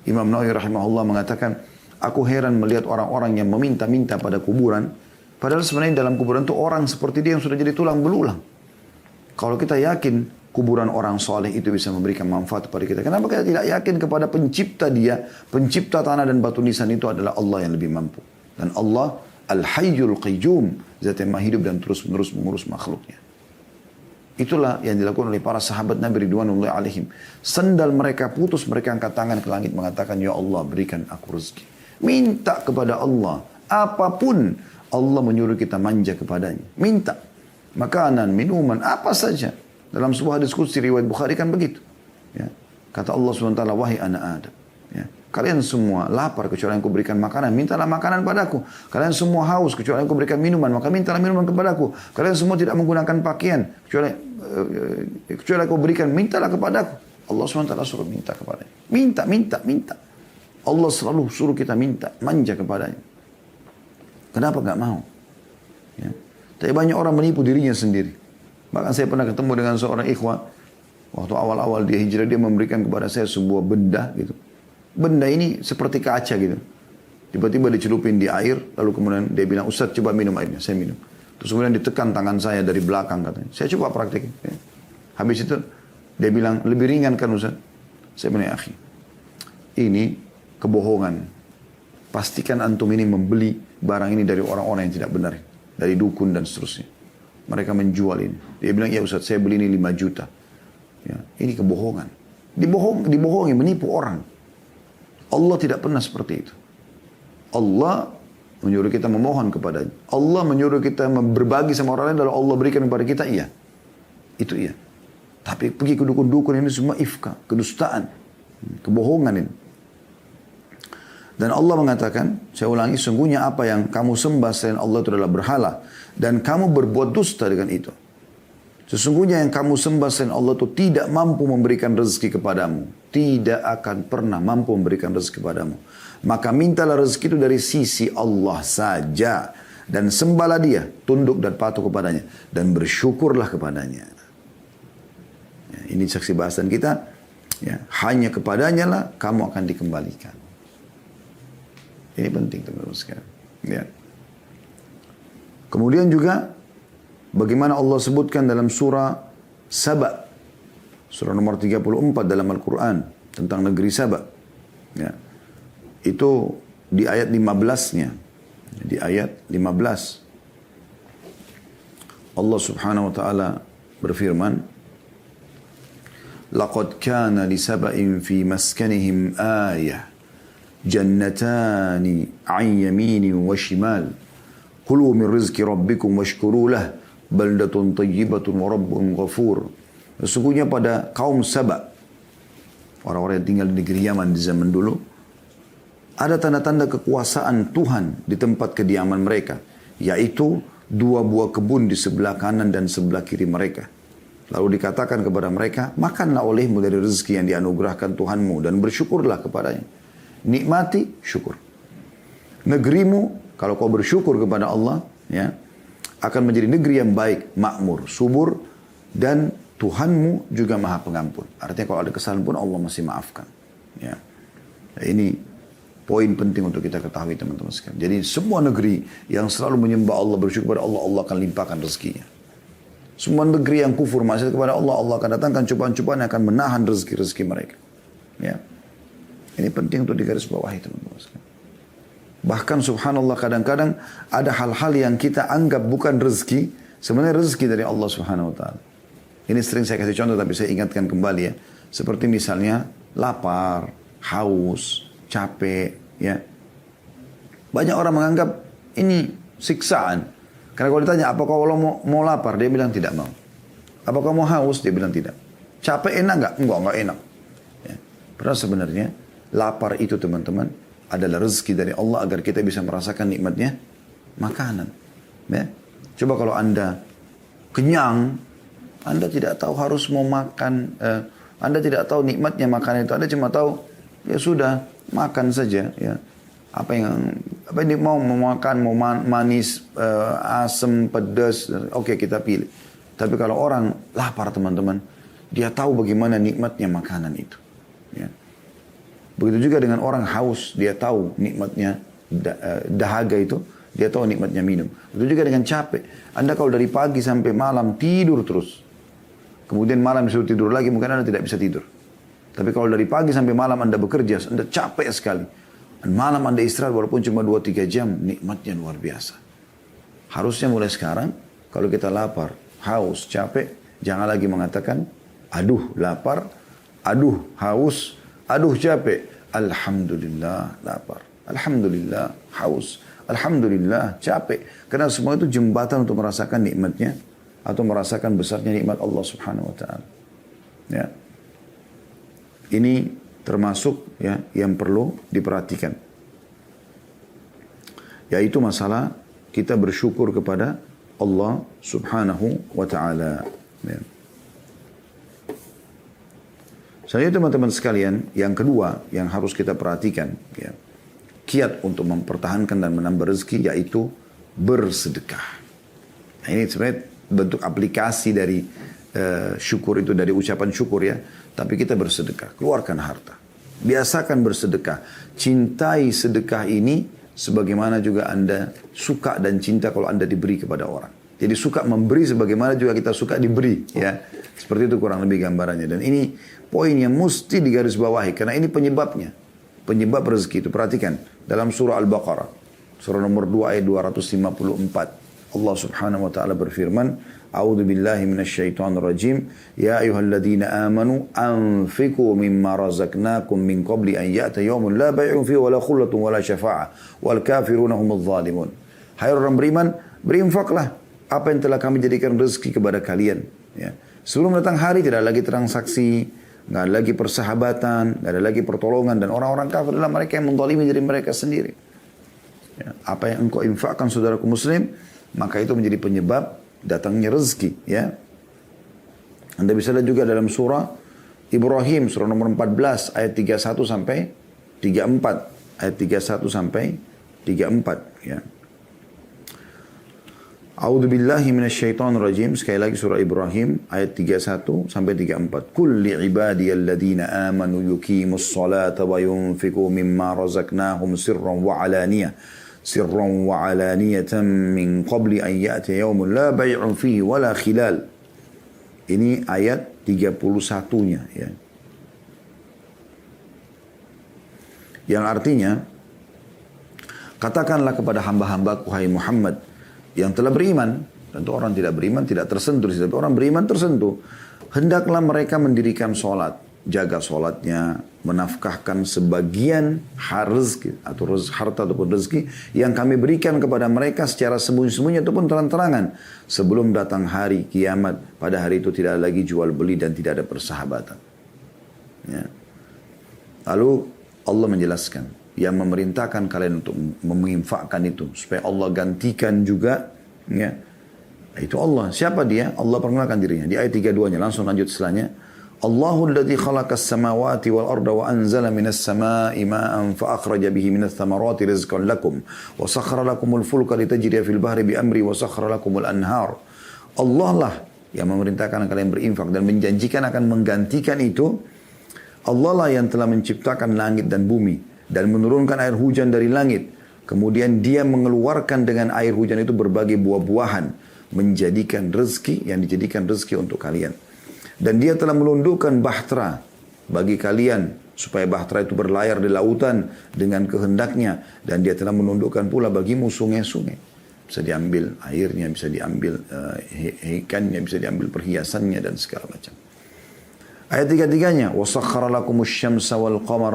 Imam Nawawi rahimahullah mengatakan, aku heran melihat orang-orang yang meminta-minta pada kuburan. Padahal sebenarnya dalam kuburan itu orang seperti dia yang sudah jadi tulang belulang. Kalau kita yakin kuburan orang soleh itu bisa memberikan manfaat kepada kita, kenapa kita tidak yakin kepada pencipta dia, pencipta tanah dan batu nisan itu adalah Allah yang lebih mampu. Dan Allah Al-Hayyul Qayyum, zat yang maha hidup dan terus-menerus mengurus makhluknya. Itulah yang dilakukan oleh para sahabat Nabi Ridwanullahi alaihim. Sendal mereka putus, mereka angkat tangan ke langit mengatakan, Ya Allah, berikan aku rezeki. Minta kepada Allah. Apapun Allah menyuruh kita manja kepadanya. Minta. Makanan, minuman, apa saja. Dalam sebuah hadis qudsi riwayat Bukhari kan begitu. Ya. Kata Allah SWT, wahai anak Adam. Ya. Kalian semua lapar kecuali yang kuberikan makanan. Mintalah makanan padaku. Kalian semua haus kecuali yang kuberikan minuman. Maka mintalah minuman kepadaku. Kalian semua tidak menggunakan pakaian. Kecuali aku berikan, mintalah kepadaku. Allah SWT suruh minta kepadanya. Minta. Allah selalu suruh kita minta, manja kepadanya. Kenapa gak mau? Ya. Tapi banyak orang menipu dirinya sendiri. Bahkan saya pernah ketemu dengan seorang ikhwah. Waktu awal-awal dia hijrah, dia memberikan kepada saya sebuah benda gitu. Benda ini seperti kaca gitu. Tiba-tiba dicelupin di air, lalu kemudian dia bilang, Ustaz coba minum airnya, saya minum. Terus kemudian ditekan tangan saya dari belakang katanya. Saya coba praktekin. Ya. Habis itu dia bilang, lebih ringan kan Ustaz? Saya bilang, akhi, ini kebohongan. Pastikan antum ini membeli barang ini dari orang-orang yang tidak benar. Dari dukun dan seterusnya. Mereka menjual ini. Dia bilang, ya Ustaz, saya beli ini 5 juta. Ya, ini kebohongan. Dibohongi, menipu orang. Allah tidak pernah seperti itu. Allah menyuruh kita memohon kepadanya. Allah menyuruh kita berbagi sama orang lain, lalu Allah berikan kepada kita, iya. Itu iya. Tapi pergi ke dukun-dukun ini semua ifka, kedustaan, kebohongan ini. Dan Allah mengatakan, saya ulangi, sungguhnya apa yang kamu sembah selain Allah itu adalah berhala. Dan kamu berbuat dusta dengan itu. Sesungguhnya yang kamu sembah selain Allah itu tidak mampu memberikan rezeki kepadamu. Tidak akan pernah mampu memberikan rezeki kepadamu. Maka mintalah rezeki itu dari sisi Allah saja. Dan sembahlah dia, tunduk dan patuh kepadanya. Dan bersyukurlah kepadanya. Ya, ini saksi bahasan kita. Ya, hanya kepadanya lah kamu akan dikembalikan. Ini penting teman-teman sekalian. Ya. Kemudian juga bagaimana Allah sebutkan dalam surah Saba. Surah nomor 34 dalam Al-Quran. Tentang negeri Saba. Ya. Itu di ayat 15-nya. Di ayat 15. Allah subhanahu wa ta'ala berfirman. Laqad kana li saba'in fi maskanihim ayah. Jannatani an yaminin wa shimal. Kulu min rizki rabbikum washkuru lah. Baldatun tayyibatun wa rabbun ghafur. Sesungguhnya pada kaum Saba. Orang-orang yang tinggal di negeri Yaman di zaman dulu. Ada tanda-tanda kekuasaan Tuhan di tempat kediaman mereka. Yaitu 2 buah kebun di sebelah kanan dan sebelah kiri mereka. Lalu dikatakan kepada mereka, makanlah olehmu dari rezeki yang dianugerahkan Tuhanmu dan bersyukurlah kepadanya. Nikmati, syukur. Negerimu, kalau kau bersyukur kepada Allah, ya, akan menjadi negeri yang baik, makmur, subur, dan Tuhanmu juga maha pengampun. Artinya kalau ada kesalahan pun Allah masih maafkan. Ya. Ini poin penting untuk kita ketahui teman-teman sekalian. Jadi semua negeri yang selalu menyembah Allah, bersyukur kepada Allah, Allah akan limpahkan rezekinya. Semua negeri yang kufur maksiat kepada Allah, Allah akan datangkan cobaan-cobaan yang akan menahan rezeki-rezeki mereka. Ya. Ini penting untuk digarisbawahi teman-teman sekalian. Bahkan subhanallah kadang-kadang ada hal-hal yang kita anggap bukan rezeki, sebenarnya rezeki dari Allah subhanahu wa ta'ala. Ini sering saya kasih contoh tapi saya ingatkan kembali ya. Seperti misalnya lapar, haus, capek, ya. Banyak orang menganggap ini siksaan. Karena kalau ditanya, apakah kalau mau lapar? Dia bilang tidak mau. Apakah mau haus? Dia bilang tidak. Capek enak nggak? Enggak enak. Ya. Padahal sebenarnya lapar itu teman-teman adalah rezeki dari Allah agar kita bisa merasakan nikmatnya makanan. Ya. Coba kalau Anda kenyang, Anda tidak tahu harus mau makan, Anda tidak tahu nikmatnya makanan itu. Anda cuma tahu, ya sudah, makan saja. Ya. Apa yang mau makan, mau manis, asam, pedas, oke kita pilih. Tapi kalau orang lapar teman-teman, dia tahu bagaimana nikmatnya makanan itu. Ya. Begitu juga dengan orang haus, dia tahu nikmatnya dahaga itu, dia tahu nikmatnya minum. Begitu juga dengan capek. Anda kalau dari pagi sampai malam tidur terus, kemudian malam disuruh tidur lagi, mungkin Anda tidak bisa tidur. Tapi kalau dari pagi sampai malam Anda bekerja, Anda capek sekali. Dan malam Anda istirahat walaupun cuma 2-3 jam, nikmatnya luar biasa. Harusnya mulai sekarang, kalau kita lapar, haus, capek, jangan lagi mengatakan, aduh lapar, aduh haus, aduh capek. Alhamdulillah lapar. Alhamdulillah haus. Alhamdulillah capek. Karena semua itu jembatan untuk merasakan nikmatnya. Atau merasakan besarnya nikmat Allah subhanahu wa ta'ala. Ya. Ini termasuk ya yang perlu diperhatikan. Yaitu masalah kita bersyukur kepada Allah subhanahu wa ta'ala. Ya. Selanjutnya teman-teman sekalian, yang kedua yang harus kita perhatikan, ya, kiat untuk mempertahankan dan menambah rezeki yaitu bersedekah. Nah, ini sebenarnya bentuk aplikasi dari syukur itu dari ucapan syukur ya. Tapi kita bersedekah, keluarkan harta. Biasakan bersedekah. Cintai sedekah ini sebagaimana juga Anda suka dan cinta kalau Anda diberi kepada orang. Jadi suka memberi sebagaimana juga kita suka diberi. Ya, seperti itu kurang lebih gambarannya. Dan ini poin yang mesti digarisbawahi. Karena ini penyebabnya. Penyebab rezeki itu. Perhatikan. Dalam surah Al-Baqarah. Surah nomor 2 ayat 254. Allah subhanahu wa ta'ala berfirman. A'udhu billahi minasyaitonir rajim. Ya ayuhalladzina amanu anfiku mimma razaqnakum min qabli an ya'ta yawmun la bay'un fihi wa la khullatun wa la syafa'ah. Wal kafiruna humudz zalimun. Hai orang beriman, berinfaklah apa yang telah kami jadikan rezeki kepada kalian. Ya. Sebelum datang hari tidak ada lagi transaksi, nggak ada lagi persahabatan, nggak ada lagi pertolongan. Dan orang-orang kafir adalah mereka yang menzalimi diri mereka sendiri. Ya. Apa yang engkau infakkan saudaraku muslim, maka itu menjadi penyebab datangnya rezeki. Ya. Anda bisa lihat juga dalam surah Ibrahim, surah nomor 14, ayat 31 sampai 34. Ayat 31 sampai 34. Ya. A'udzu billahi minasyaitonir rajim. Sekali lagi surah Ibrahim ayat 31 sampai 34. Qul li ibadiyalladzina amanu yuqimus salata wa yunfiqu mimma razaqnahum sirran wa alaniyatan min qabli an ya'tiya yawmun la bay'un fihi wa la khilal. Ini ayat 31-nya ya. Yang artinya, katakanlah kepada hamba-hambaku hai Muhammad yang telah beriman. Tentu orang tidak beriman tidak tersentuh, tapi orang beriman tersentuh. Hendaklah mereka mendirikan sholat, jaga sholatnya, menafkahkan sebagian rezeki atau harta ataupun rezeki yang kami berikan kepada mereka secara sembunyi-sembunyi ataupun terang-terangan sebelum datang hari kiamat. Pada hari itu tidak ada lagi jual beli dan tidak ada persahabatan. Ya. Lalu Allah menjelaskan yang memerintahkan kalian untuk menginfakkan itu supaya Allah gantikan juga ya, itu Allah. Siapa dia? Allah perkenalkan dirinya di ayat 32-nya. Langsung lanjut setelahnya. Allahul ladzi khalaqas samawati wal arda wa anzala minas samaa'i ma'an fa akhraja bihi minats thamarati rizqan lakum wa sakhkhara lakumul fulka litajriya fil bahri bi amri wa sakhkhara lakumul anhar. Allah lah yang memerintahkan kalian berinfak dan menjanjikan akan menggantikan itu. Allah lah yang telah menciptakan langit dan bumi dan menurunkan air hujan dari langit. Kemudian dia mengeluarkan dengan air hujan itu berbagai buah-buahan. Menjadikan rezeki yang dijadikan rezeki untuk kalian. Dan dia telah menundukkan bahtera bagi kalian. Supaya bahtera itu berlayar di lautan dengan kehendaknya. Dan dia telah menundukkan pula bagimu sungai-sungai. Bisa diambil airnya, bisa diambil ikannya, bisa diambil perhiasannya dan segala macam. Ayat 33-nya. وَسَخَّرَ لَكُمُ الشَّمْسَ وَالْقَمَرَ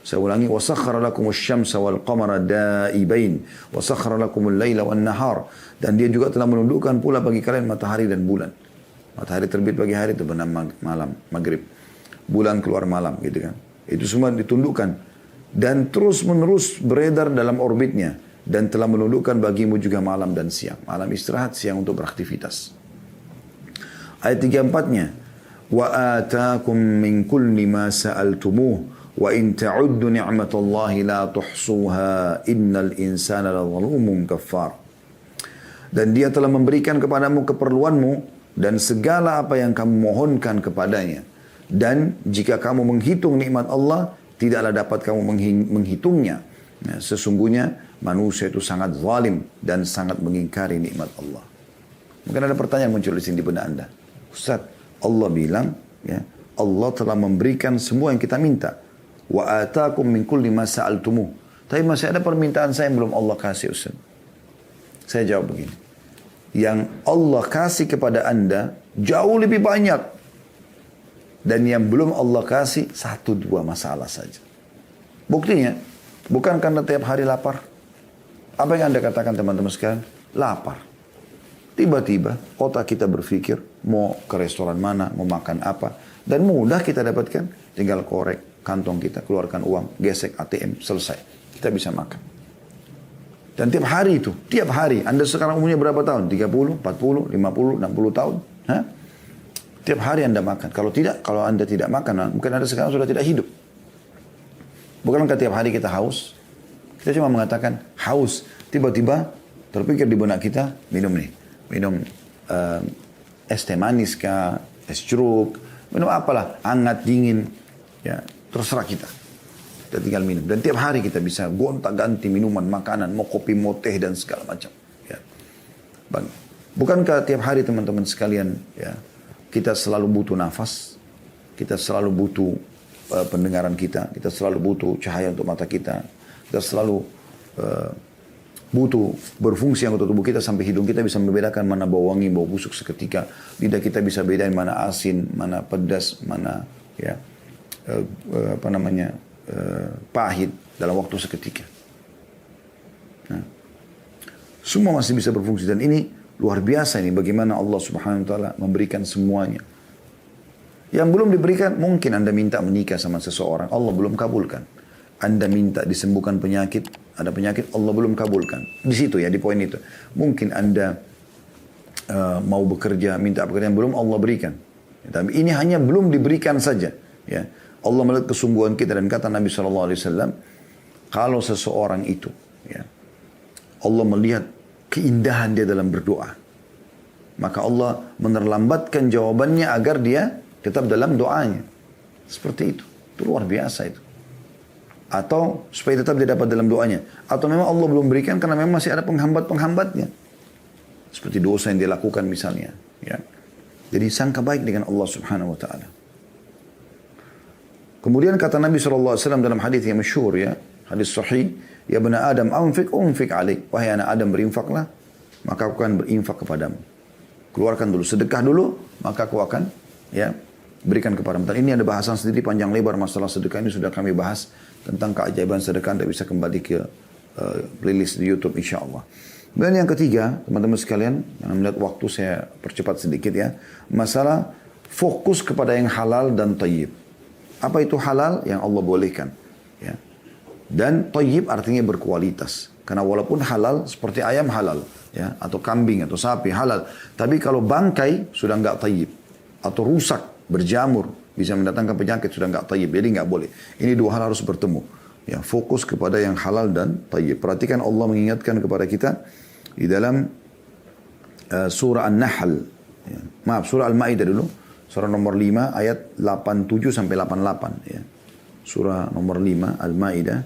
saya ulangi, وَسَخَّرَ لَكُمُ الشَّمْسَ وَالْقَمَرَ دَائِبَيْنِ وَسَخَّرَ لَكُمُ اللَّيْلَ وَالنَّهَارِ. Dan dia juga telah menundukkan pula bagi kalian matahari dan bulan. Matahari terbit pagi hari itu benar malam, maghrib. Bulan keluar malam gitu kan. Itu semua ditundukkan. Dan terus menerus beredar dalam orbitnya. Dan telah menundukkan bagimu juga malam dan siang. Malam istirahat, siang untuk beraktivitas. Ayat 34-nya. وَآتَاكُمْ مِنْ كُلِّ مَا سَأَلْتُمُوهُ وَإِنْ تَعُدُّ نِعْمَةَ اللَّهِ لَا تُحْصُوهَا إِنَّ الْإِنسَانَ لَظَلُومٌ كَفَّارٌ. Dan dia telah memberikan kepadamu keperluanmu dan segala apa yang kamu mohonkan kepadanya. Dan jika kamu menghitung nikmat Allah, tidaklah dapat kamu menghitungnya. Nah, sesungguhnya manusia itu sangat zalim dan sangat mengingkari nikmat Allah. Mungkin ada pertanyaan muncul di sini di benak Anda. Ustaz, Allah bilang, ya, Allah telah memberikan semua yang kita minta. Wa atakum min kulli ma sa'altumuh. Tapi masih ada permintaan saya yang belum Allah kasih, Ustaz. Saya jawab begini. Yang Allah kasih kepada Anda jauh lebih banyak. Dan yang belum Allah kasih 1-2 masalah saja. Buktinya, bukan karena tiap hari lapar. Apa yang Anda katakan teman-teman sekalian? Lapar. Tiba-tiba otak kita berpikir mau ke restoran mana, mau makan apa. Dan mudah kita dapatkan. Tinggal korek kantong kita, keluarkan uang, gesek ATM, selesai. Kita bisa makan. Dan tiap hari itu, tiap hari. Anda sekarang umurnya berapa tahun? 30, 40, 50, 60 tahun? Hah? Tiap hari Anda makan. Kalau tidak, kalau Anda tidak makan, mungkin Anda sekarang sudah tidak hidup. Bukankah tiap hari kita haus? Kita cuma mengatakan haus. Tiba-tiba terpikir di benak kita, minum nih. Minum es teh manis kah, es jeruk, minum apalah, hangat, dingin, ya terserah kita. Kita tinggal minum. Dan tiap hari kita bisa gonta-ganti minuman, makanan, mau kopi, mau teh dan segala macam. Ya. Bukankah tiap hari teman-teman sekalian, ya, kita selalu butuh nafas, kita selalu butuh pendengaran kita selalu butuh cahaya untuk mata kita selalu butuh berfungsi anggota tubuh kita sampai hidung kita bisa membedakan mana bau wangi, bau busuk seketika. Lidah kita bisa bedain mana asin, mana pedas, mana ya pahit dalam waktu seketika. Nah, semua masih bisa berfungsi dan ini luar biasa ini bagaimana Allah Subhanahu wa taala memberikan semuanya. Yang belum diberikan, mungkin Anda minta menikah sama seseorang, Allah belum kabulkan. Anda minta disembuhkan penyakit, ada penyakit, Allah belum kabulkan. Di situ ya, di poin itu. Mungkin Anda mau bekerja, minta pekerjaan, belum Allah berikan. Tapi ini hanya belum diberikan saja. Ya. Allah melihat kesungguhan kita dan kata Nabi SAW, kalau seseorang itu, ya, Allah melihat keindahan dia dalam berdoa, maka Allah menerlambatkan jawabannya agar dia tetap dalam doanya. Seperti itu. Itu luar biasa itu. Atau supaya tetap dia dapat dalam doanya. Atau memang Allah belum berikan karena memang masih ada penghambat-penghambatnya. Seperti dosa yang dia lakukan misalnya. Ya. Jadi sangka baik dengan Allah Subhanahu wa ta'ala. Kemudian kata Nabi SAW dalam hadis yang masyhur ya. Hadis sahih. Ya bani Adam anfik alik. Wahai anak Adam berinfaklah. Maka aku akan berinfak kepadamu. Keluarkan dulu. Sedekah dulu. Maka aku akan ya berikan kepadamu. Dan ini ada bahasan sendiri panjang lebar masalah sedekah ini sudah kami bahas tentang keajaiban sedekah. Anda bisa kembali ke playlist di YouTube insyaAllah. Dan yang ketiga, teman-teman sekalian, yang melihat waktu saya percepat sedikit ya, masalah fokus kepada yang halal dan thayyib. Apa itu halal? Yang Allah bolehkan. Ya. Dan thayyib artinya berkualitas. Karena walaupun halal seperti ayam halal, ya, atau kambing atau sapi halal, tapi kalau bangkai sudah enggak thayyib atau rusak, berjamur, bisa mendatangkan penyakit, sudah enggak thayyib, jadi enggak boleh. Ini dua hal harus bertemu. Ya, fokus kepada yang halal dan thayyib. Perhatikan Allah mengingatkan kepada kita di dalam surah An-Nahl. Ya. Maaf, surah Al-Ma'idah dulu. Surah nomor 5 ayat 87 sampai 88. Ya. Surah nomor 5 Al-Ma'idah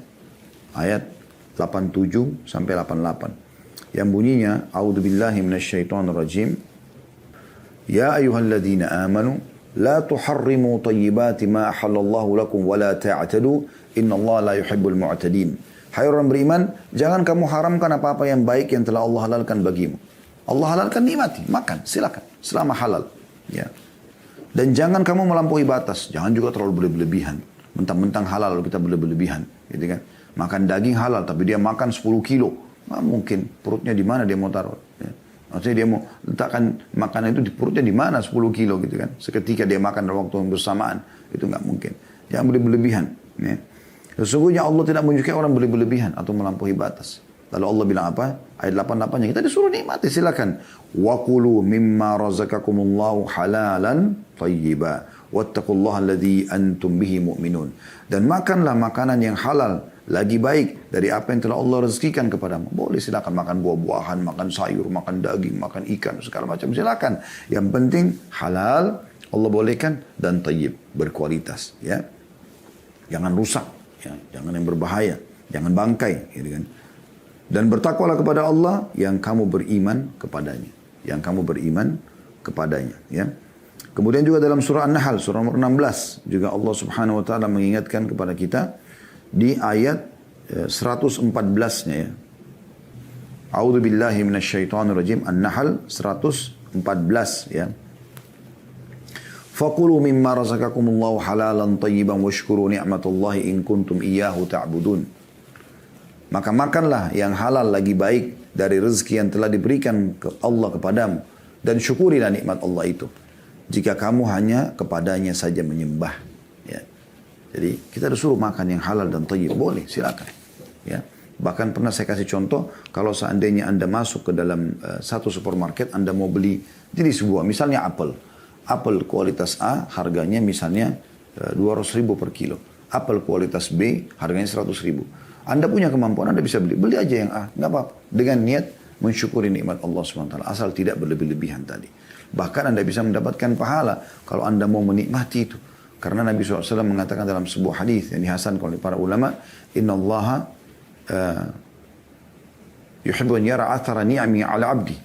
ayat 87 sampai 88. Yang bunyinya, A'udzubillahi minasyaitonirrajim. Ya ayyuhalladzina amanu la tuharrimu tayyibati ma ahallallahu lakum wa la ta'tadu innallaha la yuhibbul mu'tadin. Hai orang beriman, jangan kamu haramkan apa-apa yang baik yang telah Allah halalkan bagimu. Allah halalkan, nikmati, makan, silakan selama halal. Ya. Dan jangan kamu melampaui batas, jangan juga terlalu berlebihan. Mentang-mentang halal lalu kita berlebihan, gitu kan? Makan daging halal tapi dia makan 10 kilo. Nah, mungkin perutnya di mana dia mau taruh? Ya. Maksudnya dia mau letakkan makanan itu di perutnya di mana 10 kilo gitu kan. Seketika dia makan dalam waktu yang bersamaan. Itu nggak mungkin. Jangan berlebihan. Ya. Sesungguhnya Allah tidak menyukai orang berlebihan atau melampaui batas. Lalu Allah bilang apa? Ayat 88-nya kita disuruh nikmati, silakan. Wa kulu mimma razaqakumullahu halalan thayyiba. Wattaqullaha alladzi antum bihi mu'minun. Dan makanlah makanan yang halal lagi baik dari apa yang telah Allah rezekikan kepadamu. Boleh silakan makan buah-buahan, makan sayur, makan daging, makan ikan, segala macam silakan. Yang penting halal Allah bolehkan dan thayyib, berkualitas, ya. Jangan rusak, ya, jangan yang berbahaya, jangan bangkai, gitu kan. Dan bertakwalah kepada Allah yang kamu beriman kepadanya, yang kamu beriman kepadanya, ya. Kemudian juga dalam surah An-Nahl surah nomor 16 juga Allah Subhanahu wa taala mengingatkan kepada kita di ayat 114-nya ya. A'udzu billahi minasyaitonir rajim. An-Nahl 114 ya. Faqulu mimma razaqakumullahu halalan thayyiban washkuru ni'matallahi in kuntum iyyahu ta'budun. Maka makanlah yang halal lagi baik dari rezeki yang telah diberikan ke Allah kepadamu dan syukurilah nikmat Allah itu jika kamu hanya kepadanya saja menyembah. Ya. Jadi kita disuruh makan yang halal dan thayyib, boleh silakan. Ya. Bahkan pernah saya kasih contoh, kalau seandainya Anda masuk ke dalam satu supermarket, Anda mau beli jadi sebuah, misalnya apel. Apel kualitas A harganya misalnya 200.000 per kilo. Apel kualitas B harganya 100.000. Anda punya kemampuan, Anda bisa beli. Beli aja yang A, nggak apa-apa. Dengan niat mensyukuri nikmat Allah SWT. Asal tidak berlebih-lebihan tadi. Bahkan Anda bisa mendapatkan pahala kalau Anda mau menikmati itu. Karena Nabi SAW mengatakan dalam sebuah hadis yang dihasankan oleh para ulama, Inna Allaha yuhibbu an yara athara ni'ami ala abdi.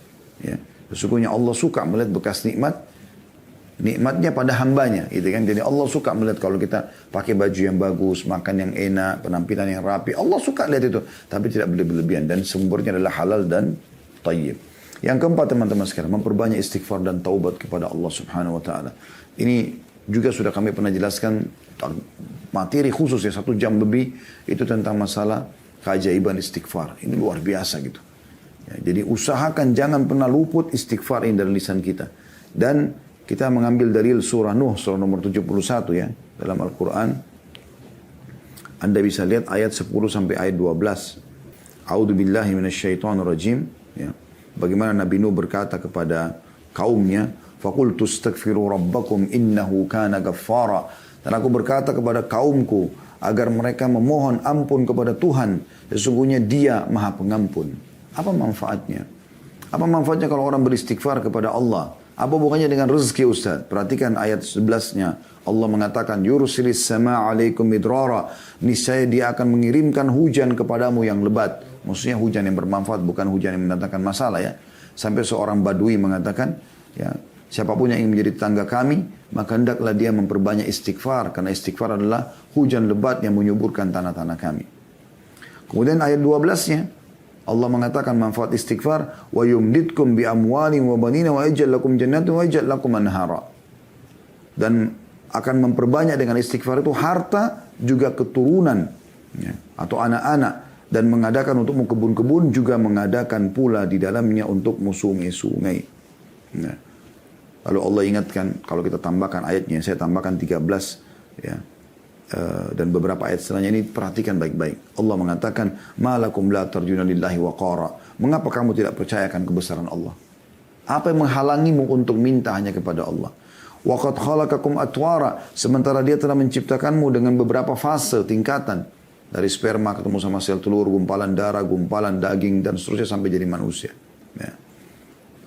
Ya. Sesungguhnya Allah suka melihat bekas nikmatnya pada hambanya, gitu kan. Jadi Allah suka melihat kalau kita pakai baju yang bagus, makan yang enak, penampilan yang rapi. Allah suka lihat itu, tapi tidak berlebihan, dan sumbernya adalah halal dan thayyib. Yang keempat teman-teman sekalian, memperbanyak istighfar dan taubat kepada Allah Subhanahu wa taala. Ini juga sudah kami pernah jelaskan materi khusus ya 1 jam lebih itu tentang masalah keajaiban istighfar. Ini luar biasa gitu. Ya, jadi usahakan jangan pernah luput istighfar ini dari lisan kita. Dan kita mengambil dalil surah Nuh, surah nomor 71 ya, dalam Al-Quran. Anda bisa lihat ayat 10 sampai ayat 12. A'udzu billahi minasyaitonir rajim. Ya. Bagaimana Nabi Nuh berkata kepada kaumnya, faqultu astaghfiru rabbakum innahu kana ghaffara. Dan aku berkata kepada kaumku agar mereka memohon ampun kepada Tuhan, sesungguhnya Dia Maha Pengampun. Apa manfaatnya? Apa manfaatnya kalau orang beristighfar kepada Allah? Apa bukannya dengan rezeki Ustaz? Perhatikan ayat 11-nya. Allah mengatakan, yursilis sama alaikum midrara. Niscaya Dia akan mengirimkan hujan kepadamu yang lebat. Maksudnya hujan yang bermanfaat, bukan hujan yang mendatangkan masalah ya. Sampai seorang badui mengatakan, ya, siapapun yang ingin menjadi tetangga kami, maka hendaklah dia memperbanyak istighfar. Karena istighfar adalah hujan lebat yang menyuburkan tanah-tanah kami. Kemudian ayat 12-nya, Allah mengatakan manfaat istighfar, wa yumditkum bi amwalin wa banina wa yaj'al lakum jannatin wa yaj'al lakum anhara. Dan akan memperbanyak dengan istighfar itu harta juga keturunan ya, atau anak-anak, dan mengadakan untukmu kebun-kebun, juga mengadakan pula di dalamnya untukmu sungai-sungai. Ya. Lalu Allah ingatkan, kalau kita tambahkan ayatnya, saya tambahkan 13 ya. Dan beberapa ayat setelahnya ini perhatikan baik-baik. Allah mengatakan, malakum la tarjuna lillahi waqara. Mengapa kamu tidak percayakan kebesaran Allah? Apa yang menghalangimu untuk minta hanya kepada Allah? Waqad khalaqakum atwara. Sementara Dia telah menciptakanmu dengan beberapa fase, tingkatan. Dari sperma ketemu sama sel telur, gumpalan darah, gumpalan daging, dan seterusnya sampai jadi manusia. Ya.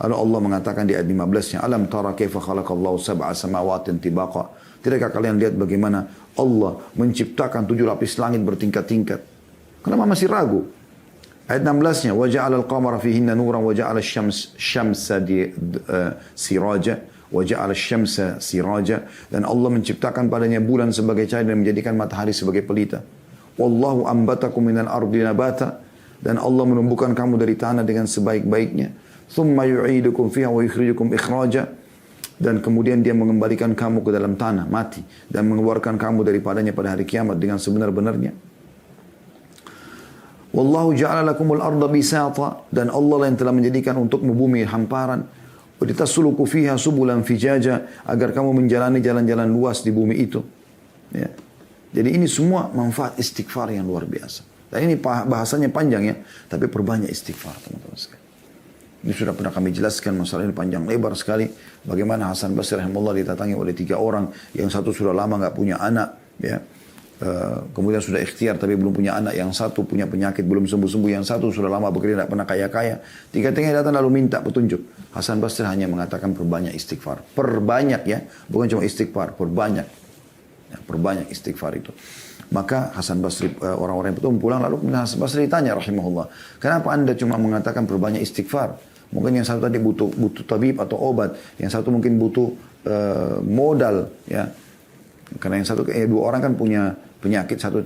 Lalu Allah mengatakan di ayat 15-nya, alam tara kaifa khalaqallahu sab'a samawatin tibaqa. Tidakkah kalian lihat bagaimana Allah menciptakan 7 lapis langit bertingkat-tingkat? Kenapa masih ragu? Ayat 16-nya, wa ja'ala al-qamara fihinna nuran wa ja'ala asy-syamsa siraja wa ja'ala asy-syamsa siraja. Dan Allah menciptakan padanya bulan sebagai cahaya dan menjadikan matahari sebagai pelita. Wallahu ambatakum minal ardi nabata. Dan Allah menumbuhkan kamu dari tanah dengan sebaik-baiknya. Thumma yu'idukum fiha wa yukhrijukum ikhraja. Dan kemudian Dia mengembalikan kamu ke dalam tanah, mati, dan mengeluarkan kamu daripadanya pada hari kiamat dengan sebenar-benarnya. Wallahu ja'ala lakumul arda bisata. Dan Allah yang telah menjadikan untukmu bumi hamparan. Wa litasluku fiha subulan fijaja. Agar kamu menjalani jalan-jalan luas di bumi itu. Ya. Jadi ini semua manfaat istighfar yang luar biasa. Dan ini bahasanya panjang ya, tapi perbanyak istighfar teman-teman sekalian. Ini sudah pernah kami jelaskan, masalah ini panjang lebar sekali. Bagaimana Hasan Basri rahimahullah didatangi oleh 3 orang. Yang satu sudah lama nggak punya anak. Ya. Kemudian sudah ikhtiar tapi belum punya anak. Yang satu punya penyakit belum sembuh-sembuh. Yang satu sudah lama bekerja tidak pernah kaya-kaya. 3-tiganya datang lalu minta petunjuk. Hasan Basri hanya mengatakan perbanyak istighfar. Perbanyak ya. Bukan cuma istighfar, perbanyak. Ya, perbanyak istighfar itu. Maka Hasan Basri, orang-orang itu pulang lalu Hasan Basri ditanya rahimahullah. Kenapa anda cuma mengatakan perbanyak istighfar? Mungkin yang satu tadi butuh tabib atau obat, yang satu mungkin butuh modal, ya. Karena yang satu, 2 orang kan punya penyakit, satu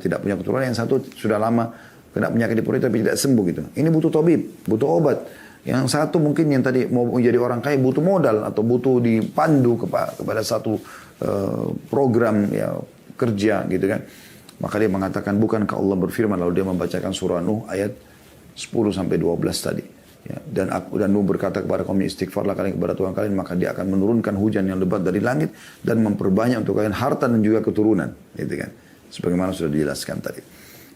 tidak punya keturunan, yang satu sudah lama kena penyakit di perut tapi tidak sembuh gitu. Ini butuh tabib, butuh obat. Yang satu mungkin yang tadi mau menjadi orang kaya butuh modal atau butuh dipandu kepada satu program ya kerja gitu kan. Maka dia mengatakan, bukankah Allah berfirman, lalu dia membacakan surah Nuh ayat 10 sampai 12 tadi. Ya, dan Nuh berkata kepada kaumnya, istighfarlah kalian kepada Tuhan kalian, maka Dia akan menurunkan hujan yang lebat dari langit dan memperbanyak untuk kalian harta dan juga keturunan, gitu kan. Sebagaimana sudah dijelaskan tadi.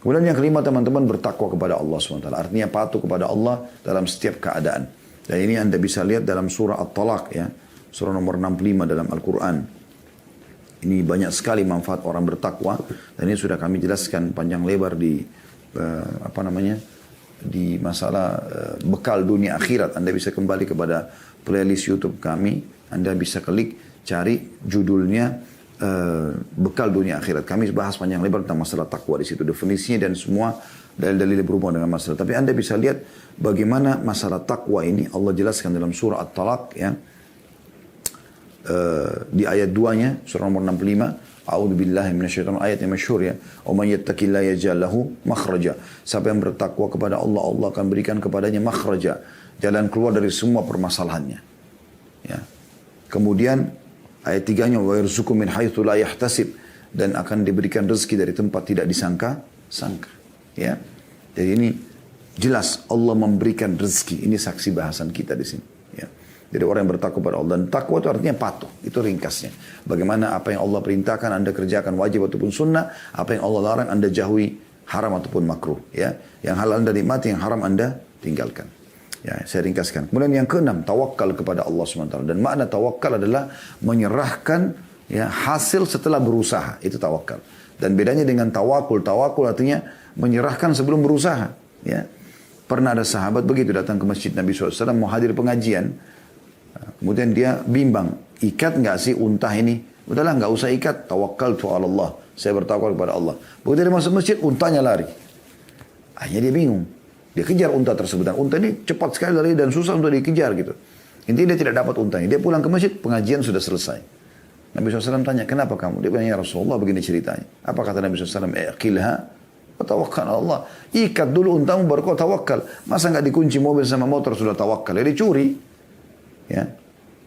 Kemudian yang kelima teman-teman, bertakwa kepada Allah SWT. Artinya patuh kepada Allah dalam setiap keadaan. Dan ini Anda bisa lihat dalam surah At-Talaq ya, surah nomor 65 dalam Al-Quran. Ini banyak sekali manfaat orang bertakwa, dan ini sudah kami jelaskan panjang lebar di di masalah bekal dunia akhirat. Anda bisa kembali kepada playlist YouTube kami. Anda bisa klik, cari judulnya Bekal Dunia Akhirat. Kami bahas panjang lebar tentang masalah takwa di situ, definisinya dan semua dalil-dalil berhubungan dengan masalah. Tapi Anda bisa lihat bagaimana masalah takwa ini Allah jelaskan dalam surah At-Talaq ya. Di ayat 2-nya surah nomor 65, A'udzubillahi minasyaitonir ayat yang masyhur ya. "Wa may yattaqillaha yaj'al lahu makhraja." Siapa yang bertakwa kepada Allah, Allah akan berikan kepadanya makhraja, jalan keluar dari semua permasalahannya. Ya. Kemudian ayat 3-nya, "Wa yarzuqu min haitsu la yahtasib." Dan akan diberikan rezeki dari tempat tidak disangka-sangka. Ya. Jadi ini jelas Allah memberikan rezeki. Ini saksi bahasan kita di sini. Ya. Jadi orang yang bertakwa kepada Allah. Dan takwa itu artinya patuh. Itu ringkasnya. Bagaimana apa yang Allah perintahkan Anda kerjakan wajib ataupun sunnah. Apa yang Allah larang Anda jauhi haram ataupun makruh. Ya. Yang halal Anda nikmati, yang haram Anda tinggalkan. Ya, saya ringkaskan. Kemudian yang keenam, tawakal kepada Allah SWT. Dan makna tawakal adalah menyerahkan ya, hasil setelah berusaha. Itu tawakal. Dan bedanya dengan tawakul. Tawakul artinya menyerahkan sebelum berusaha. Ya. Pernah ada sahabat begitu datang ke masjid Nabi SAW mau hadir pengajian. Kemudian dia bimbang, ikat nggak sih unta ini? Udahlah nggak usah ikat, tawakkaltu ala Allah. Saya bertawakal kepada Allah. Begitu dia masuk masjid, untanya lari. Akhirnya dia bingung. Dia kejar unta tersebut. Dan unta ini cepat sekali lari dan susah untuk dikejar gitu. Intinya dia tidak dapat untanya. Dia pulang ke masjid, pengajian sudah selesai. Nabi SAW tanya, kenapa kamu? Dia bilang, ya Rasulullah, begini ceritanya. Apa kata Nabi SAW? Iqilha wa tawakkal Allah. Ikat dulu untamu baru kau tawakal. Masa nggak dikunci mobil sama motor sudah tawakal? Ya dicuri. Ya,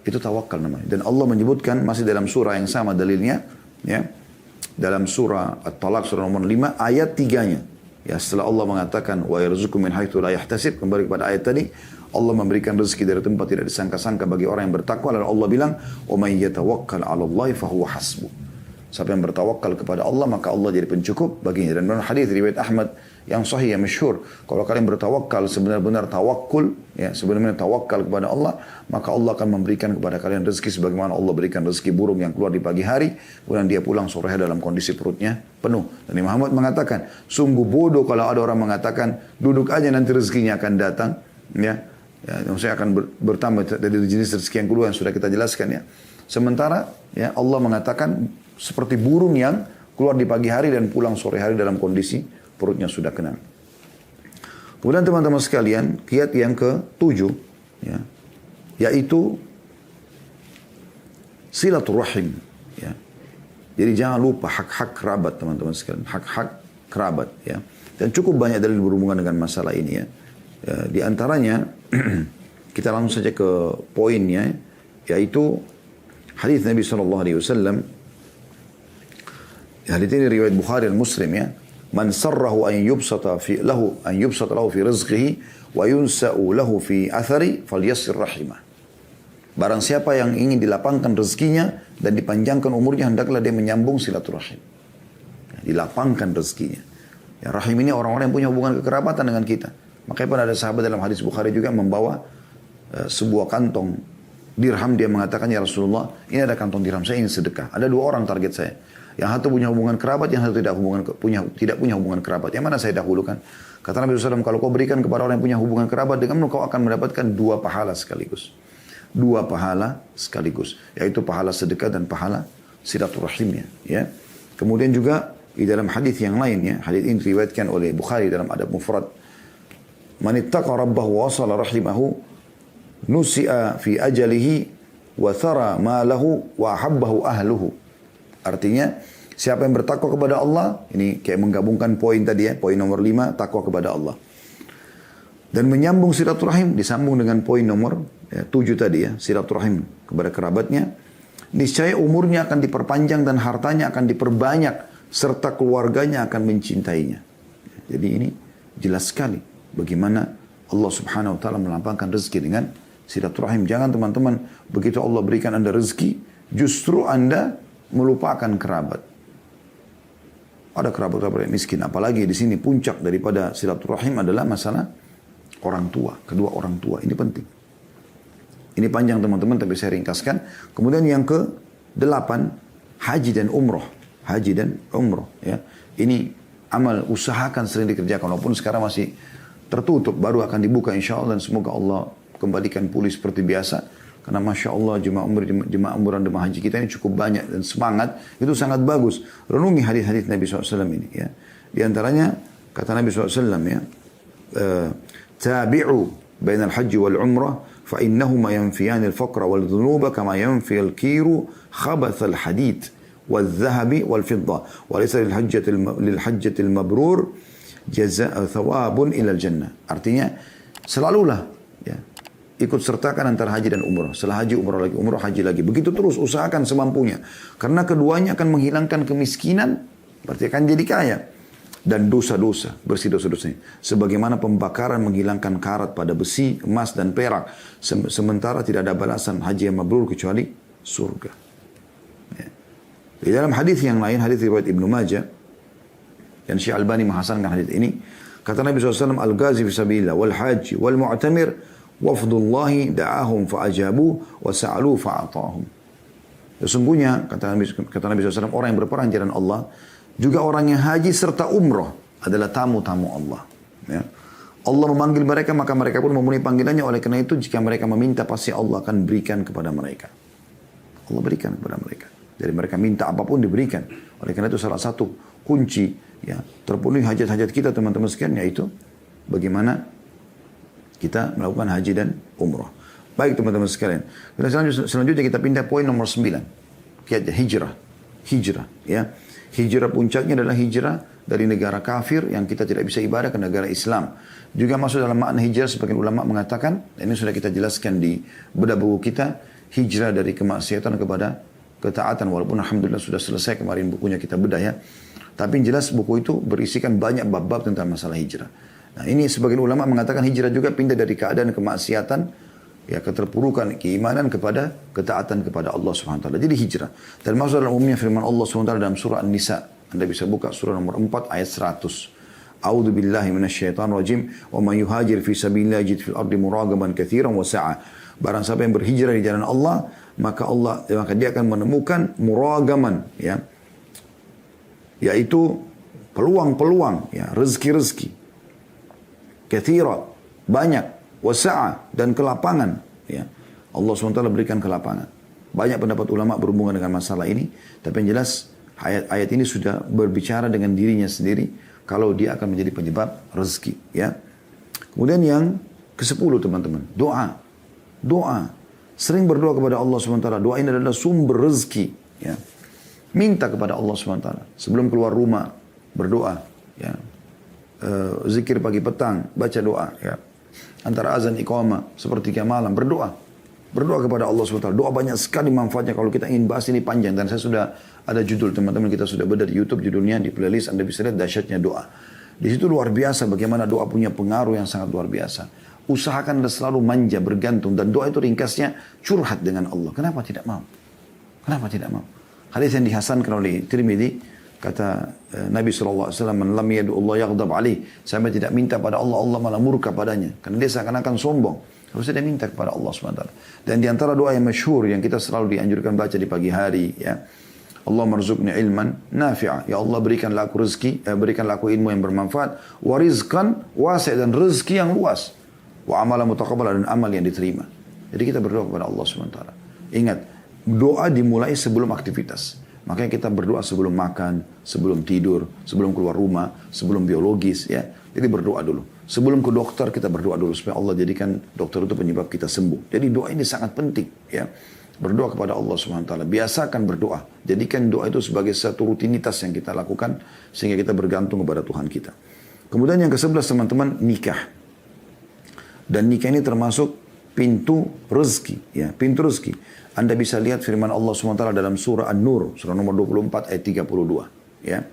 itu tawakal namanya. Dan Allah menyebutkan masih dalam surah yang sama dalilnya, ya, dalam surah At-Talaq surah nomor 5 ayat 3-nya. Ya, setelah Allah mengatakan wa yarzuqu min haitsu la yahtasib, kembali kepada ayat tadi, Allah memberikan rezeki dari tempat tidak disangka-sangka bagi orang yang bertakwa. Lalu Allah bilang, "Wa may yatawakkal 'ala Allah fa huwa hasbuh." Siapa yang bertawakal kepada Allah, maka Allah jadi pencukup baginya. Dan dalam hadis riwayat Ahmad yang sahih, yang masyhur, kalau kalian bertawakal sebenar-benar tawakul, ya, sebenarnya tawakal kepada Allah, maka Allah akan memberikan kepada kalian rezeki sebagaimana Allah berikan rezeki burung yang keluar di pagi hari, kemudian dia pulang sore hari dalam kondisi perutnya penuh. Dan Imam Ahmad mengatakan, sungguh bodoh kalau ada orang mengatakan, duduk aja nanti rezekinya akan datang, ya. Ya, maksudnya akan bertambah dari jenis rezeki yang kedua yang sudah kita jelaskan ya. Sementara ya Allah mengatakan seperti burung yang keluar di pagi hari dan pulang sore hari dalam kondisi perutnya sudah kenyang. Kemudian teman-teman sekalian, kiat yang ke-7 ya, yaitu silaturahim ya. Jadi jangan lupa hak-hak kerabat teman-teman sekalian, hak-hak kerabat ya. Dan cukup banyak dalil berhubungan dengan masalah ini ya. Ya, di antaranya kita langsung saja ke poinnya, yaitu hadis Nabi SAW. Hadis ini riwayat Bukhari dan Muslim ya. Man sarrahu an yubsata lahu fi rizqihi wa yunsa'u lahu fi athari falyassir rahimah. Barang siapa yang ingin dilapangkan rezekinya dan dipanjangkan umurnya, hendaklah dia menyambung silaturahim. Dilapangkan rezekinya. Ya, rahim ini orang-orang yang punya hubungan kekerabatan dengan kita. Makanya pun ada sahabat dalam hadis Bukhari juga membawa sebuah kantong dirham. Dia mengatakan, ya Rasulullah, ini ada kantong dirham, saya ingin sedekah. Ada 2 orang target saya. Yang satu punya hubungan kerabat, yang satu tidak punya hubungan kerabat. Yang mana saya dahulukan? Kata Nabi SAW, kalau kau berikan kepada orang yang punya hubungan kerabat, dengan kau akan mendapatkan 2 pahala sekaligus. 2 pahala sekaligus. Yaitu pahala sedekah dan pahala silaturahimnya. Ya. Kemudian juga di dalam hadis yang lain, ya, hadis ini diriwayatkan oleh Bukhari dalam Adab Mufrad. Man ittaqa rabbahu wa wasala rahimahu nusi'a fi ajalihi wa thara malahu wa ahabbahu ahluhu. Artinya, siapa yang bertakwa kepada Allah, ini kayak menggabungkan poin tadi ya, poin nomor 5, takwa kepada Allah. Dan menyambung silaturahim, disambung dengan poin nomor 7 tadi ya, silaturahim kepada kerabatnya. Niscaya umurnya akan diperpanjang dan hartanya akan diperbanyak, serta keluarganya akan mencintainya. Jadi ini jelas sekali bagaimana Allah Subhanahu wa taala melapangkan rezeki dengan silaturahim. Jangan teman-teman begitu Allah berikan Anda rezeki, justru Anda melupakan kerabat. Ada kerabat-kerabat yang miskin, apalagi di sini puncak daripada silaturahim adalah masalah orang tua, kedua orang tua. Ini penting. Ini panjang teman-teman, tapi saya ringkaskan. Kemudian yang ke-8, haji dan umroh. Haji dan umroh ya. Ini amal usahakan sering dikerjakan, walaupun sekarang masih tertutup, baru akan dibuka insya Allah, dan semoga Allah kembalikan pulih seperti biasa. Karena Masya Allah jemaah umrah dan jemaah haji kita ini cukup banyak dan semangat, itu sangat bagus. Renungi hadis-hadis Nabi SAW ini ya. Di antaranya kata Nabi SAW ya, tabi'u bainal haji wal umrah fa innahuma yanfiyani al-faqra wal dhunuba kama yanfi al-kiru khabath al-hadid wal dhahabi wal fidda wa laysa lil hajjati al-mabrur jazaa thawabun ila al-jannah. Artinya selalulah ya, ikut sertakan antara haji dan umrah. Setelah haji, umrah lagi, umrah, haji lagi. Begitu terus, usahakan semampunya. Karena keduanya akan menghilangkan kemiskinan, berarti akan jadi kaya. Dan dosa-dosa, bersih dosa-dosanya. Sebagaimana pembakaran menghilangkan karat pada besi, emas, dan perak. Sementara tidak ada balasan haji yang mabrur kecuali surga. Ya. Di dalam hadis yang lain, hadis riwayat Ibnu Majah, dan Syekh Albani menghasankan hadis ini, kata Nabi SAW, Al-Ghazi fi sabilillah, wal haji, wal mu'tamir, wafdullahi da'ahum fa'ajabu wa sa'alu fa'atahum. Sesungguhnya kata Nabi SAW, orang yang berperang jalan Allah, juga orang yang haji serta umrah adalah tamu-tamu Allah. Ya. Allah memanggil mereka, maka mereka pun memenuhi panggilannya. Oleh karena itu, jika mereka meminta, pasti Allah akan berikan kepada mereka. Allah berikan kepada mereka. Jadi mereka minta apapun diberikan. Oleh karena itu salah satu kunci ya terpenuhi hajat-hajat kita teman-teman sekalian, yaitu bagaimana kita melakukan haji dan umrah. Baik teman-teman sekalian. Selanjutnya kita pindah poin nomor 9. Hijrah. Hijrah. Ya. Hijrah puncaknya adalah hijrah dari negara kafir yang kita tidak bisa ibadah ke negara Islam. Juga masuk dalam makna hijrah, sebagian ulama mengatakan, dan ini sudah kita jelaskan di bedah buku kita, hijrah dari kemaksiatan kepada ketaatan. Walaupun alhamdulillah sudah selesai kemarin bukunya kita bedah ya. Tapi yang jelas buku itu berisikan banyak bab-bab tentang masalah hijrah. Nah ini sebagian ulama mengatakan hijrah juga pindah dari keadaan kemaksiatan, ya keterpurukan keimanan kepada ketaatan kepada Allah SWT. Jadi hijrah. Dan masuk dalam umumnya firman Allah SWT dalam surah An-Nisa. Anda bisa buka surah nomor 4 ayat 100. A'udzu billahi minasyaitonir rajim. Wa may yuhajir fi sabilillah yajid fil ardi muragaman katsiran wa sa'a. Barang siapa yang berhijrah di jalan Allah, maka dia akan menemukan muragaman ya. Yaitu peluang-peluang ya, rezeki-rezeki. Katsira, banyak, wasa'a, dan kelapangan. Ya. Allah SWT berikan kelapangan. Banyak pendapat ulama berhubungan dengan masalah ini, tapi yang jelas ayat-ayat ini sudah berbicara dengan dirinya sendiri kalau dia akan menjadi penyebab rezeki. Ya. Kemudian yang ke-10 teman-teman, doa. Doa. Sering berdoa kepada Allah SWT. Doa ini adalah sumber rezeki. Ya. Minta kepada Allah SWT. Sebelum keluar rumah, berdoa. Ya. Zikir pagi petang, baca doa ya. Antara azan iqamah sepertiga malam berdoa. Berdoa kepada Allah SWT. Doa banyak sekali manfaatnya. Kalau kita ingin bahas ini panjang, dan saya sudah ada judul teman-teman, kita sudah bedah di YouTube judulnya, di playlist Anda bisa lihat dahsyatnya doa. Di situ luar biasa bagaimana doa punya pengaruh yang sangat luar biasa. Usahakan Anda selalu manja, bergantung, dan doa itu ringkasnya curhat dengan Allah. Kenapa tidak mau? Kenapa tidak mau? Hadis yang dihasankan oleh Tirmidzi, kata Nabi SAW, man lam yadu Allah yaghdab alaih. Saya tidak minta pada Allah, Allah malah murka padanya. Karena dia seakan-akan sombong. Harusnya dia minta kepada Allah SWT. Dan di antara doa yang masyhur yang kita selalu dianjurkan baca di pagi hari, ya, Allah marzuqni ilman nafi'a. Ya Allah berikanlah aku rezeki, berikanlah aku ilmu yang bermanfaat. Wa rizqan wasi', dan rezeki yang luas. Wa amalan mutaqabbal, dan amal yang diterima. Jadi kita berdoa kepada Allah SWT. Ingat, doa dimulai sebelum aktivitas. Makanya kita berdoa sebelum makan, sebelum tidur, sebelum keluar rumah, sebelum biologis ya. Jadi berdoa dulu. Sebelum ke dokter kita berdoa dulu supaya Allah jadikan dokter itu penyebab kita sembuh. Jadi doa ini sangat penting ya. Berdoa kepada Allah SWT. Biasakan berdoa. Jadikan doa itu sebagai satu rutinitas yang kita lakukan sehingga kita bergantung kepada Tuhan kita. Kemudian yang ke-11 teman-teman, nikah. Dan nikah ini termasuk pintu rezeki ya, pintu rezeki. Anda bisa lihat firman Allah SWT dalam surah An-Nur, surah nomor 24 ayat 32. Ya.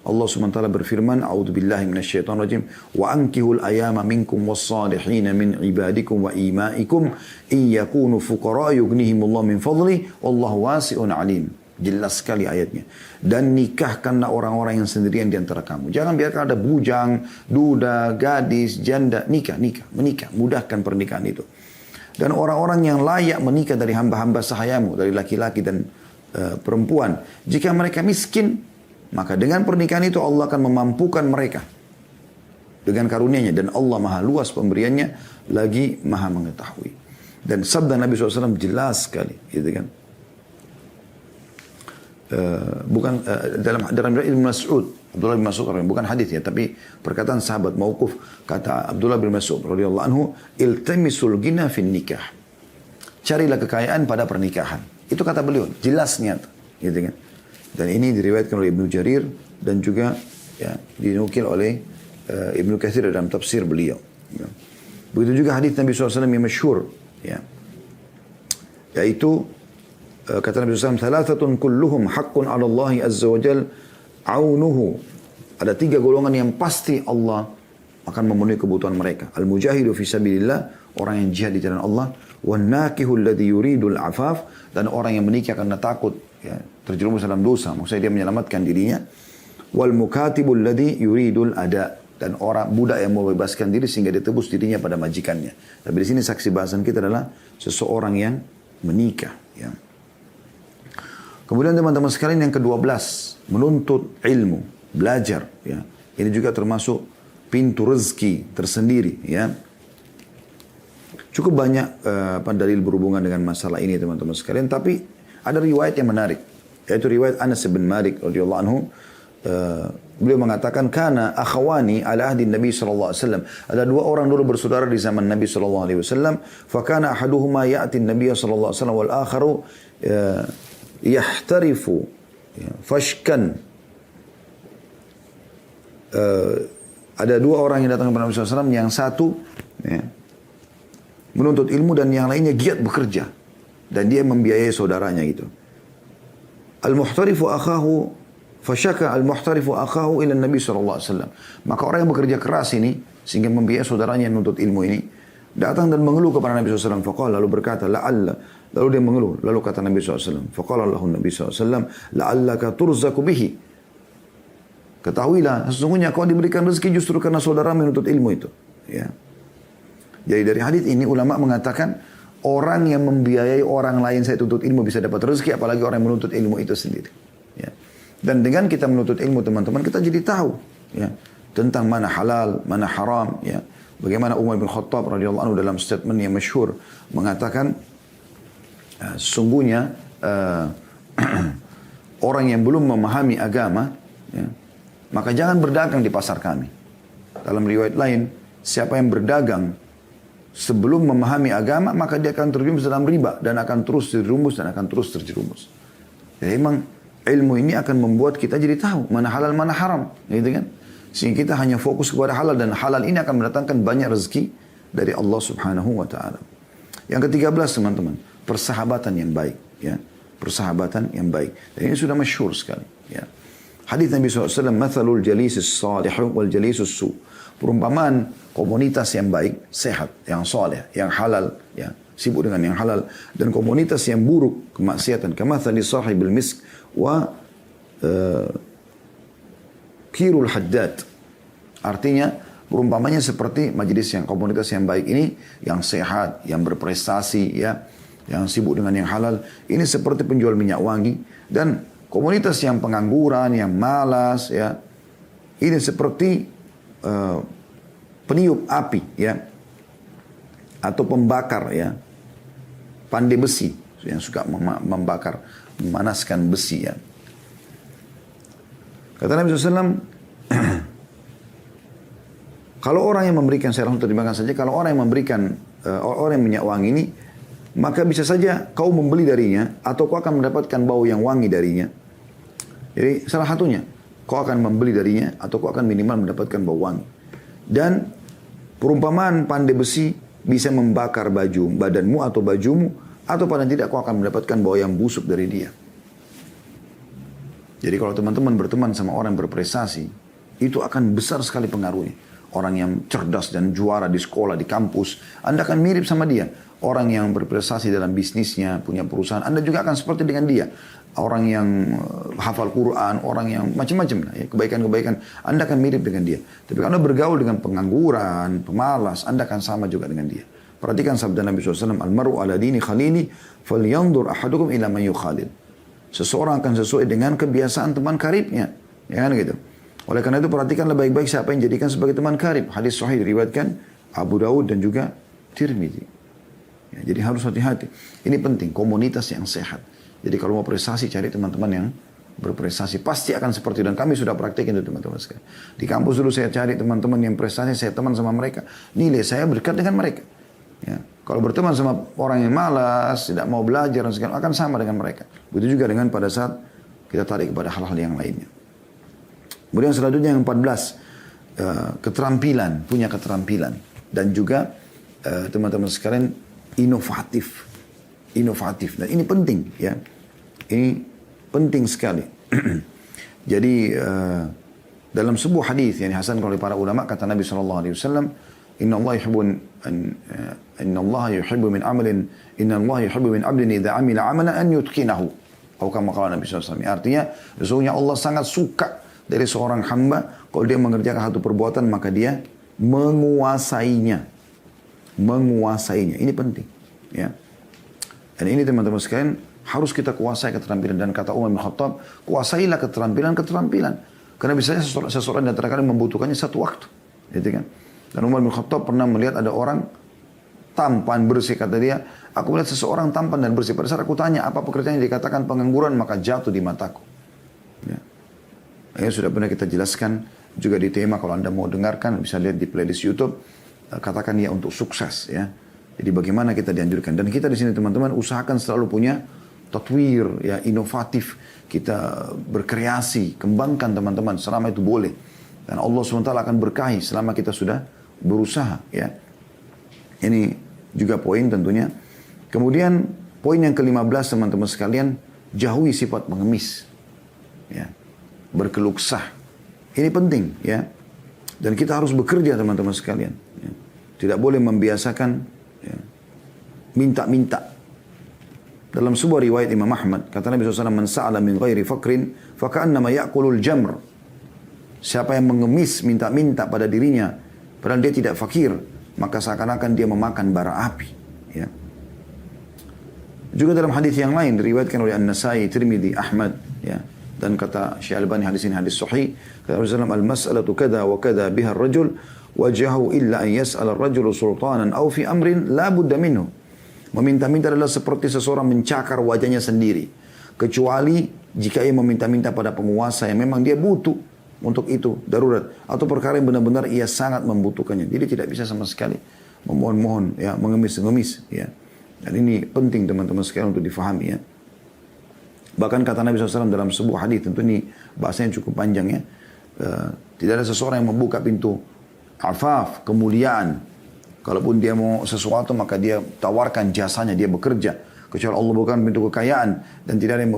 Allah SWT berfirman, A'udzubillahi minasyaitonirrajim, wa ankihul ayama minkum was-salihina min ibadikum wa imaikum iyakunu fuqara yughnihimullah min fadli wallahu wasi'un alim. Jelas sekali ayatnya. Dan nikahkanlah orang-orang yang sendirian di antara kamu. Jangan biarkan ada bujang, duda, gadis, janda. Menikah. Mudahkan pernikahan itu. Dan orang-orang yang layak menikah dari hamba-hamba sahayamu, dari laki-laki dan perempuan. Jika mereka miskin, maka dengan pernikahan itu Allah akan memampukan mereka. Dengan karunia-Nya. Dan Allah maha luas pemberiannya, lagi maha mengetahui. Dan sabda Nabi SAW jelas sekali, gitu kan. Dalam riwayat Ibnu Mas'ud, Abdullah bin Mas'ud, bukan hadis ya, tapi perkataan sahabat mauquf, kata Abdullah bin Mas'ud radhiyallahu anhu, iltamisul ghina fin nikah. Carilah kekayaan pada pernikahan. Itu kata beliau, jelasnya, gitu kan. Dan ini diriwayatkan oleh Ibnu Jarir dan juga ya, dinukil oleh Ibnu Katsir dalam tafsir beliau. Ya. Begitu juga hadis Nabi SAW yang masyhur, ya, yaitu kata Nabi SAW, thalathatun kulluhum haqqun 'ala Allah azza wa jal aunuhu. Ada 3 golongan yang pasti Allah akan memenuhi kebutuhan mereka. Al-mujahidu fi sabilillah, orang yang jihad di jalan Allah, wan nakihu alladhi yuridul afaf, dan orang yang menikah karena takut ya, terjerumus dalam dosa, maksudnya dia menyelamatkan dirinya. Wal mukatibul ladzi yuridul ada, dan orang budak yang mau bebaskan diri sehingga dia tebus dirinya pada majikannya. Tapi di sini saksi bahasan kita adalah seseorang yang menikah. Ya. Kemudian teman-teman sekalian yang ke-12, menuntut ilmu, belajar. Ya. Ini juga termasuk pintu rezeki tersendiri. Ya. Cukup banyak dalil berhubungan dengan masalah ini teman-teman sekalian. Tapi ada riwayat yang menarik, yaitu riwayat Anas bin Malik radhiyallahu anhu. Beliau mengatakan, kana akhawani ala ahdi Nabi sallallahu alaihi wasallam. Ada 2 orang dulu bersaudara di zaman Nabi sallallahu alaihi wasallam. Fa kana ahaduhuma ya'ti Nabi sallallahu alaihi wasallam wal akharu yahtarifu fashkan. Ada 2 orang yang datang kepada Nabi sallallahu alaihi wasallam, yang satu ya, menuntut ilmu dan yang lainnya giat bekerja dan dia membiayai saudaranya gitu. Al-muhtarifu akhahu Fasyaka al-muhtarifu akhahu ila Nabi SAW. Maka orang yang bekerja keras ini, sehingga membiayai saudaranya yang menuntut ilmu ini, datang dan mengeluh kepada Nabi SAW. Faqala, lalu berkata, la'alla. Lalu dia mengeluh. Lalu kata Nabi SAW. Faqala lahu Nabi SAW, la'allaka turzaku bihi. Ketahuilah, sesungguhnya kau diberikan rezeki justru karena saudara menuntut ilmu itu. Ya. Jadi dari hadis ini ulama mengatakan, orang yang membiayai orang lain saya tuntut ilmu bisa dapat rezeki, apalagi orang yang menuntut ilmu itu sendiri. Ya. Dan dengan kita menuntut ilmu teman-teman, kita jadi tahu ya, tentang mana halal, mana haram. Ya. Bagaimana Umar bin Khattab radhiyallahu anhu dalam statement yang masyhur mengatakan, sesungguhnya orang yang belum memahami agama, ya, maka jangan berdagang di pasar kami. Dalam riwayat lain, siapa yang berdagang sebelum memahami agama, maka dia akan terjerumus dalam riba dan akan terus terjerumus dan akan terus terjerumus. Jadi memang ilmu ini akan membuat kita jadi tahu mana halal, mana haram, gitu kan? Sehingga kita hanya fokus kepada halal, dan halal ini akan mendatangkan banyak rezeki dari Allah Subhanahu wa taala. Yang ke-13 teman-teman, persahabatan yang baik, ya. Persahabatan yang baik. Dan ini sudah masyhur sekali, ya. Hadis Nabi SAW, "Mathalul jalisis salih wal jalisus su." Perumpamaan komunitas yang baik, sehat, yang soleh, yang halal, ya, sibuk dengan yang halal, dan komunitas yang buruk, kemaksiatan, kamathali sahibil misk wa kirul haddad. Artinya perumpamannya seperti majelis yang komunitas yang baik ini, yang sehat, yang berprestasi, ya, yang sibuk dengan yang halal, ini seperti penjual minyak wangi. Dan komunitas yang pengangguran, yang malas, ya, ini seperti peniup api, ya, atau pembakar, ya, pandai besi, yang suka membakar, memanaskan besi, ya. Kata Nabi SAW, kalau orang yang memberikan, saya langsung terjemahkan saja, kalau orang yang memberikan, orang yang minyak wangi ini, maka bisa saja kau membeli darinya, atau kau akan mendapatkan bau yang wangi darinya. Jadi salah satunya, kau akan membeli darinya, atau kau akan minimal mendapatkan bau wangi. Dan perumpamaan pandai besi bisa membakar baju badanmu atau bajumu, atau paling tidak kau akan mendapatkan bau yang busuk dari dia. Jadi kalau teman-teman berteman sama orang yang berprestasi, itu akan besar sekali pengaruhnya. Orang yang cerdas dan juara di sekolah, di kampus, Anda akan mirip sama dia. Orang yang berprestasi dalam bisnisnya, punya perusahaan, Anda juga akan seperti dengan dia. Orang yang hafal Quran, orang yang macam-macam, ya, kebaikan-kebaikan, Anda akan mirip dengan dia. Tapi kalau Anda bergaul dengan pengangguran, pemalas, Anda akan sama juga dengan dia. Perhatikan sabda Nabi SAW, "Al-mar'u ala dini khalili, falyanzur ahadukum ila man yukhalil." Seseorang akan sesuai dengan kebiasaan teman karibnya. Ya kan gitu. Oleh karena itu perhatikanlah baik-baik siapa yang jadikan sebagai teman karib. Hadis sahih diriwayatkan Abu Daud dan juga Tirmidzi. Ya, jadi harus hati-hati. Ini penting, komunitas yang sehat. Jadi kalau mau prestasi, cari teman-teman yang berprestasi. Pasti akan seperti itu. Dan kami sudah praktekin itu teman-teman sekalian. Di kampus dulu saya cari teman-teman yang prestasi, saya teman sama mereka. Nilai saya berdekat dengan mereka. Ya. Kalau berteman sama orang yang malas, tidak mau belajar, dan segala, akan sama dengan mereka. Begitu juga dengan pada saat kita tarik kepada hal-hal yang lainnya. Kemudian selanjutnya yang 14, keterampilan, punya keterampilan. Dan juga teman-teman sekalian, inovatif. Dan ini penting ya. Ini penting sekali. Jadi dalam sebuah hadis yang dihasankan oleh para ulama, kata Nabi SAW, Inna Allah yuhibbu min abdin idha amila amalan an yutkinahu. Atau kama qala Nabi SAW. Artinya, sesungguhnya Allah sangat suka dari seorang hamba, kalau dia mengerjakan satu perbuatan, maka dia menguasainya. Ini penting. Ya. Dan ini teman-teman sekalian, harus kita kuasai keterampilan. Dan kata Umar bin Khattab, kuasailah keterampilan. Karena biasanya seseorang di antara kalian membutuhkannya satu waktu. Gitu kan? Dan Umar bin Khattab pernah melihat ada orang tampan, bersih. Kata dia, aku melihat seseorang tampan dan bersih. Pada saat aku tanya, apa pekerjaan yang dikatakan pengangguran, maka jatuh di mataku. Ya. Sudah pernah kita jelaskan juga di tema, kalau Anda mau dengarkan, bisa lihat di playlist YouTube. Katakan ya untuk sukses. Ya. Jadi bagaimana kita dianjurkan. Dan kita di sini teman-teman usahakan selalu punya tatwir, ya, inovatif. Kita berkreasi, kembangkan teman-teman selama itu boleh. Dan Allah SWT akan berkahi selama kita sudah berusaha. Ya. Ini juga poin tentunya. Kemudian poin yang ke-15 teman-teman sekalian, jauhi sifat mengemis. Ya. Berkeluh kesah. Ini penting. Ya. Dan kita harus bekerja teman-teman sekalian. Ya. Tidak boleh membiasakan ya, minta-minta. Dalam sebuah riwayat Imam Ahmad, kata Nabi SAW, Man sa'ala min ghairi fakrin, faka'annama ya'kulul jamr. Siapa yang mengemis, minta-minta pada dirinya, padahal dia tidak fakir, maka seakan-akan dia memakan bara api. Ya. Juga dalam hadis yang lain, diriwayatkan oleh An-Nasai, Tirmidzi, Ahmad, ya. Dan kata Syekh Albani, hadis ini hadis sahih. Kata Rasulullah, al-mas'alatu kada wa kada biha ar-rajul, wajahu illa an yas'ala ar-rajulu sultanan aw fi amrin la budda minhu. Meminta-minta adalah seperti seseorang mencakar wajahnya sendiri, kecuali jika ia meminta-minta pada penguasa yang memang dia butuh untuk itu, darurat, atau perkara yang benar-benar ia sangat membutuhkannya. Jadi tidak bisa sama sekali memohon-mohon, ya, mengemis-ngemis, ya. Dan ini penting teman-teman sekalian untuk difahami, ya. Bahkan kata Nabi SAW dalam sebuah hadis, tentu ini bahasanya cukup panjang, ya. Tidak ada seseorang yang membuka pintu afaf, kemuliaan. Kalaupun dia mau sesuatu, maka dia tawarkan jasanya, dia bekerja. Kecuali Allah bukan pintu kekayaan. Dan tidak ada yang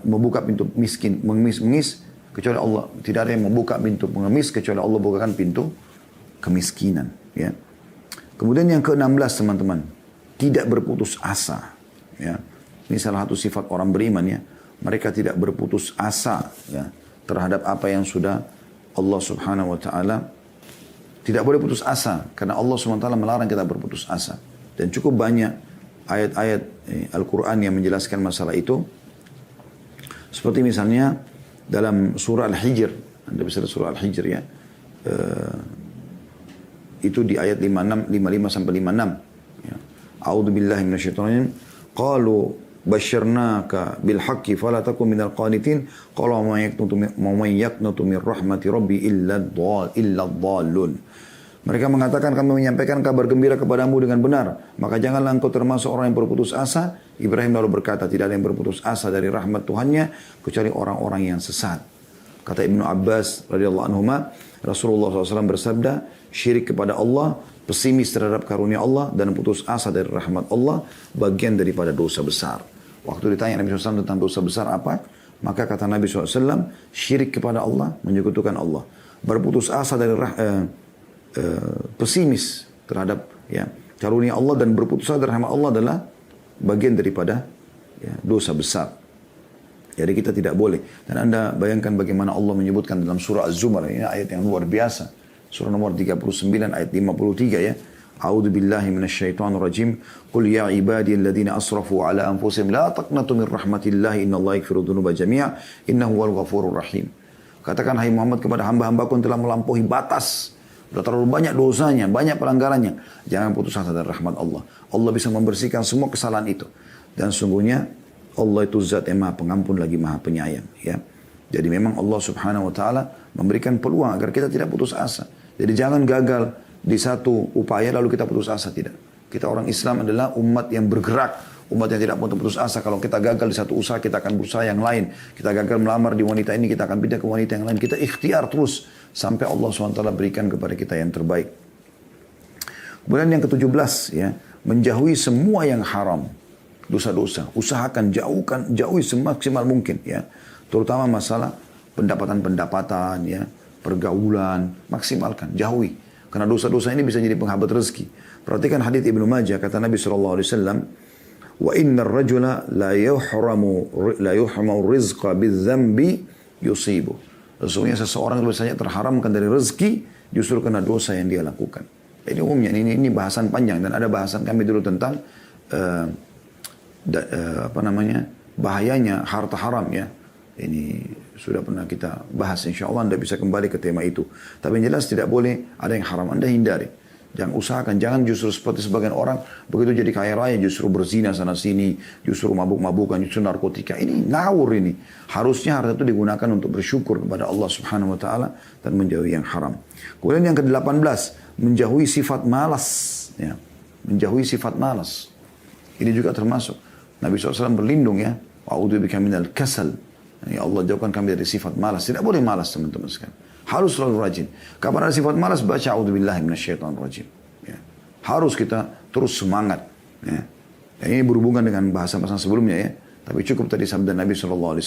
membuka pintu miskin, mengemis, kecuali Allah. Tidak ada yang membuka pintu pengemis, kecuali Allah bukakan pintu kemiskinan. Ya. Kemudian yang ke-16 teman-teman, tidak berputus asa. Ya. Ini salah satu sifat orang beriman, ya. Mereka tidak berputus asa, ya, terhadap apa yang sudah Allah Subhanahu wa Ta'ala. Tidak boleh putus asa, karena Allah SWT melarang kita berputus asa. Dan cukup banyak ayat-ayat Al-Quran yang menjelaskan masalah itu. Seperti misalnya dalam surah Al-Hijr. Anda bisa lihat surah Al-Hijr, ya. Itu di ayat 55 sampai 56. Ya. A'udzu billahi minasyaitonir rajim. Qalu basyarnaka bil haqqi fala takun minal qanitin. Qala man yaqnutu min rahmati rabbi illa dhallun. Mereka mengatakan, kami menyampaikan kabar gembira kepadamu dengan benar, maka janganlah engkau termasuk orang yang berputus asa. Ibrahim lalu berkata, tidak ada yang berputus asa dari rahmat Tuhannya kecuali orang-orang yang sesat. Kata Ibnu Abbas radhiyallahu anhuma, Rasulullah SAW bersabda, syirik kepada Allah, pesimis terhadap karunia Allah, dan putus asa dari rahmat Allah, bagian daripada dosa besar. Waktu ditanya Nabi SAW tentang dosa besar apa, maka kata Nabi SAW, syirik kepada Allah, menyekutukan Allah. Berputus asa dari pesimis terhadap, ya, karunia Allah dan berputus asa dari rahmat Allah adalah bagian daripada, ya, dosa besar. Jadi kita tidak boleh. Dan Anda bayangkan bagaimana Allah menyebutkan dalam surah Az-Zumar, ini ayat yang luar biasa. Surah nomor 39 ayat 53, ya. A'udzu billahi minasyaitonir rajim. Qul ya ibadiyalladzina asrafu ala anfusihim la taqnatu min rahmatillahi innallaha yaghfiru dzunuba jami'a innahu huwal ghafurur rahim. Katakan hai Muhammad kepada hamba-hambaku yang telah melampaui batas Sudah terlalu banyak dosanya, banyak pelanggarannya. Jangan putus asa dari rahmat Allah. Allah bisa membersihkan semua kesalahan itu. Dan sungguhnya Allah itu zat yang maha pengampun lagi maha penyayang. Ya. Jadi memang Allah subhanahu wa ta'ala memberikan peluang agar kita tidak putus asa. Jadi jangan gagal di satu upaya lalu kita putus asa, tidak. Kita orang Islam adalah umat yang bergerak. Umat yang tidak mau putus asa. Kalau kita gagal di satu usaha, kita akan berusaha yang lain. Kita gagal melamar di wanita ini, kita akan pindah ke wanita yang lain. Kita ikhtiar terus. Sampai Allah SWT berikan kepada kita yang terbaik. Kemudian yang ke-17, ya, menjauhi semua yang haram. Dosa-dosa. Usahakan, jauhi semaksimal mungkin. Ya. Terutama masalah pendapatan-pendapatan, ya, pergaulan. Maksimalkan, jauhi. Karena dosa-dosa ini bisa jadi penghambat rezeki. Perhatikan hadits Ibnu Majah, kata Nabi SAW, wa inna ar-rajula la yuhramu rizqa bidzambi yusibu. Sesungguhnya seseorang biasanya terharamkan dari rezeki justru karena dosa yang dia lakukan. Ini umumnya, ini bahasan panjang dan ada bahasan kami dulu tentang bahayanya harta haram, ya. Ini sudah pernah kita bahas, insya Allah Anda bisa kembali ke tema itu. Tapi yang jelas tidak boleh ada yang haram, Anda hindari. Jangan usahakan, jangan justru seperti sebagian orang begitu jadi kaya raya justru berzina sana sini, justru mabuk-mabukan, justru narkotika. Ini ngawur ini. Harusnya harta itu digunakan untuk bersyukur kepada Allah Subhanahu wa taala dan menjauhi yang haram. Kemudian yang ke-18, menjauhi sifat malas, ya. Menjauhi sifat malas. Ini juga termasuk Nabi SAW berlindung, ya. A'udzubika minal kasal. Ya Allah, jauhkan kami dari sifat malas. Tidak boleh malas, teman-teman sekalian. Harus selalu rajin. Kapan ada sifat malas, baca a'udzubillahi minasyaitonirrajim. Ya. Harus kita terus semangat. Ya. Dan ini berhubungan dengan bahasa-bahasa sebelumnya, ya. Tapi cukup tadi sabda Nabi SAW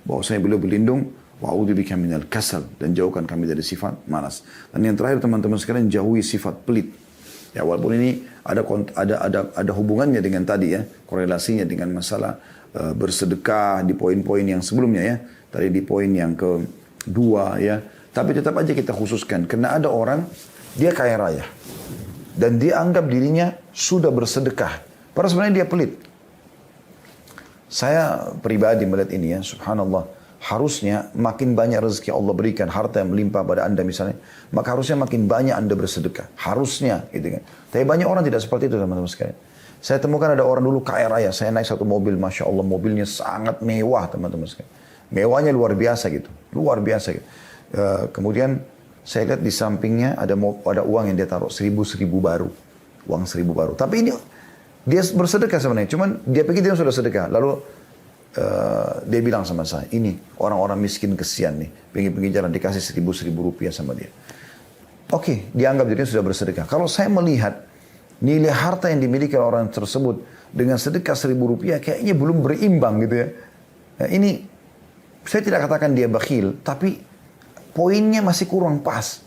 bahwasanya beliau berlindung wa'udzubika minal kasal, dan jauhkan kami dari sifat malas. Dan yang terakhir teman-teman sekalian, jauhi sifat pelit. Ya, walaupun ini ada hubungannya dengan tadi, ya, korelasinya dengan masalah bersedekah di poin-poin yang sebelumnya, ya. Tadi di poin yang kedua, ya. Tapi tetap aja kita khususkan. Karena ada orang, dia kaya raya. Dan dia anggap dirinya sudah bersedekah. Padahal sebenarnya dia pelit. Saya pribadi melihat ini, ya, subhanallah. Harusnya makin banyak rezeki Allah berikan, harta yang melimpah pada Anda misalnya. Maka harusnya makin banyak Anda bersedekah. Harusnya, gitu kan. Tapi banyak orang tidak seperti itu, teman-teman sekalian. Saya temukan ada orang dulu kaya raya. Saya naik satu mobil, Masya Allah, mobilnya sangat mewah, teman-teman sekalian. Mewahnya luar biasa gitu. Luar biasa gitu. Kemudian saya lihat di sampingnya ada uang yang dia taruh 1.000 baru, uang 1.000 baru. Tapi ini dia bersedekah sebenarnya, cuman dia pikir dia sudah sedekah. Lalu dia bilang sama saya, ini orang-orang miskin kesian nih, pinggir-pinggir jalan dikasih 1.000 rupiah sama dia. Oke, dianggap dirinya sudah bersedekah. Kalau saya melihat nilai harta yang dimiliki orang tersebut dengan sedekah 1.000 rupiah, kayaknya belum berimbang gitu, ya. Nah, ini saya tidak katakan dia bakhil, tapi poinnya masih kurang pas.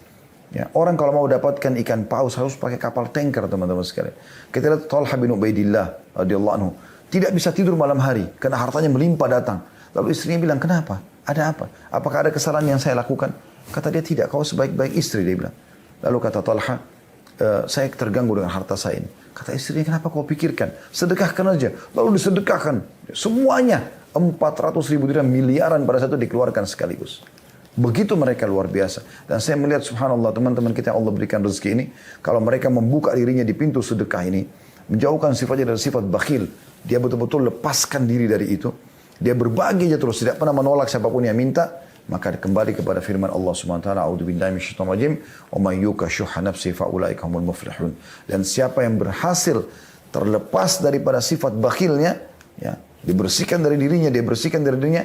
Ya, orang kalau mau dapatkan ikan paus harus pakai kapal tanker, teman-teman sekalian. Kita lihat Talha bin Ubaidillah radhiyallahu anhu tidak bisa tidur malam hari karena hartanya melimpah datang. Lalu istrinya bilang, kenapa? Ada apa? Apakah ada kesalahan yang saya lakukan? Kata dia, tidak. Kau sebaik-baik istri, dia bilang. Lalu kata Talha, saya terganggu dengan harta saya ini. Kata istrinya, kenapa kau pikirkan? Sedekahkan aja. Lalu disedekahkan. Semuanya 400.000 dirham, miliaran pada saat itu dikeluarkan sekaligus. Begitu mereka luar biasa. Dan saya melihat subhanallah teman-teman kita yang Allah berikan rezeki ini. Kalau mereka membuka dirinya di pintu sedekah ini. Menjauhkan sifatnya dari sifat bakhil. Dia betul-betul lepaskan diri dari itu. Dia berbagi aja terus. Tidak pernah menolak siapapun yang minta. Maka kembali kepada firman Allah SWT. A'udzubillahi minasyaitonirrajim. Wa may yuka syuhha nafsihi fa ulaika humul muflihun. Dan siapa yang berhasil terlepas daripada sifat bakhilnya. Ya, dibersihkan dari dirinya. Dia bersihkan dari dirinya.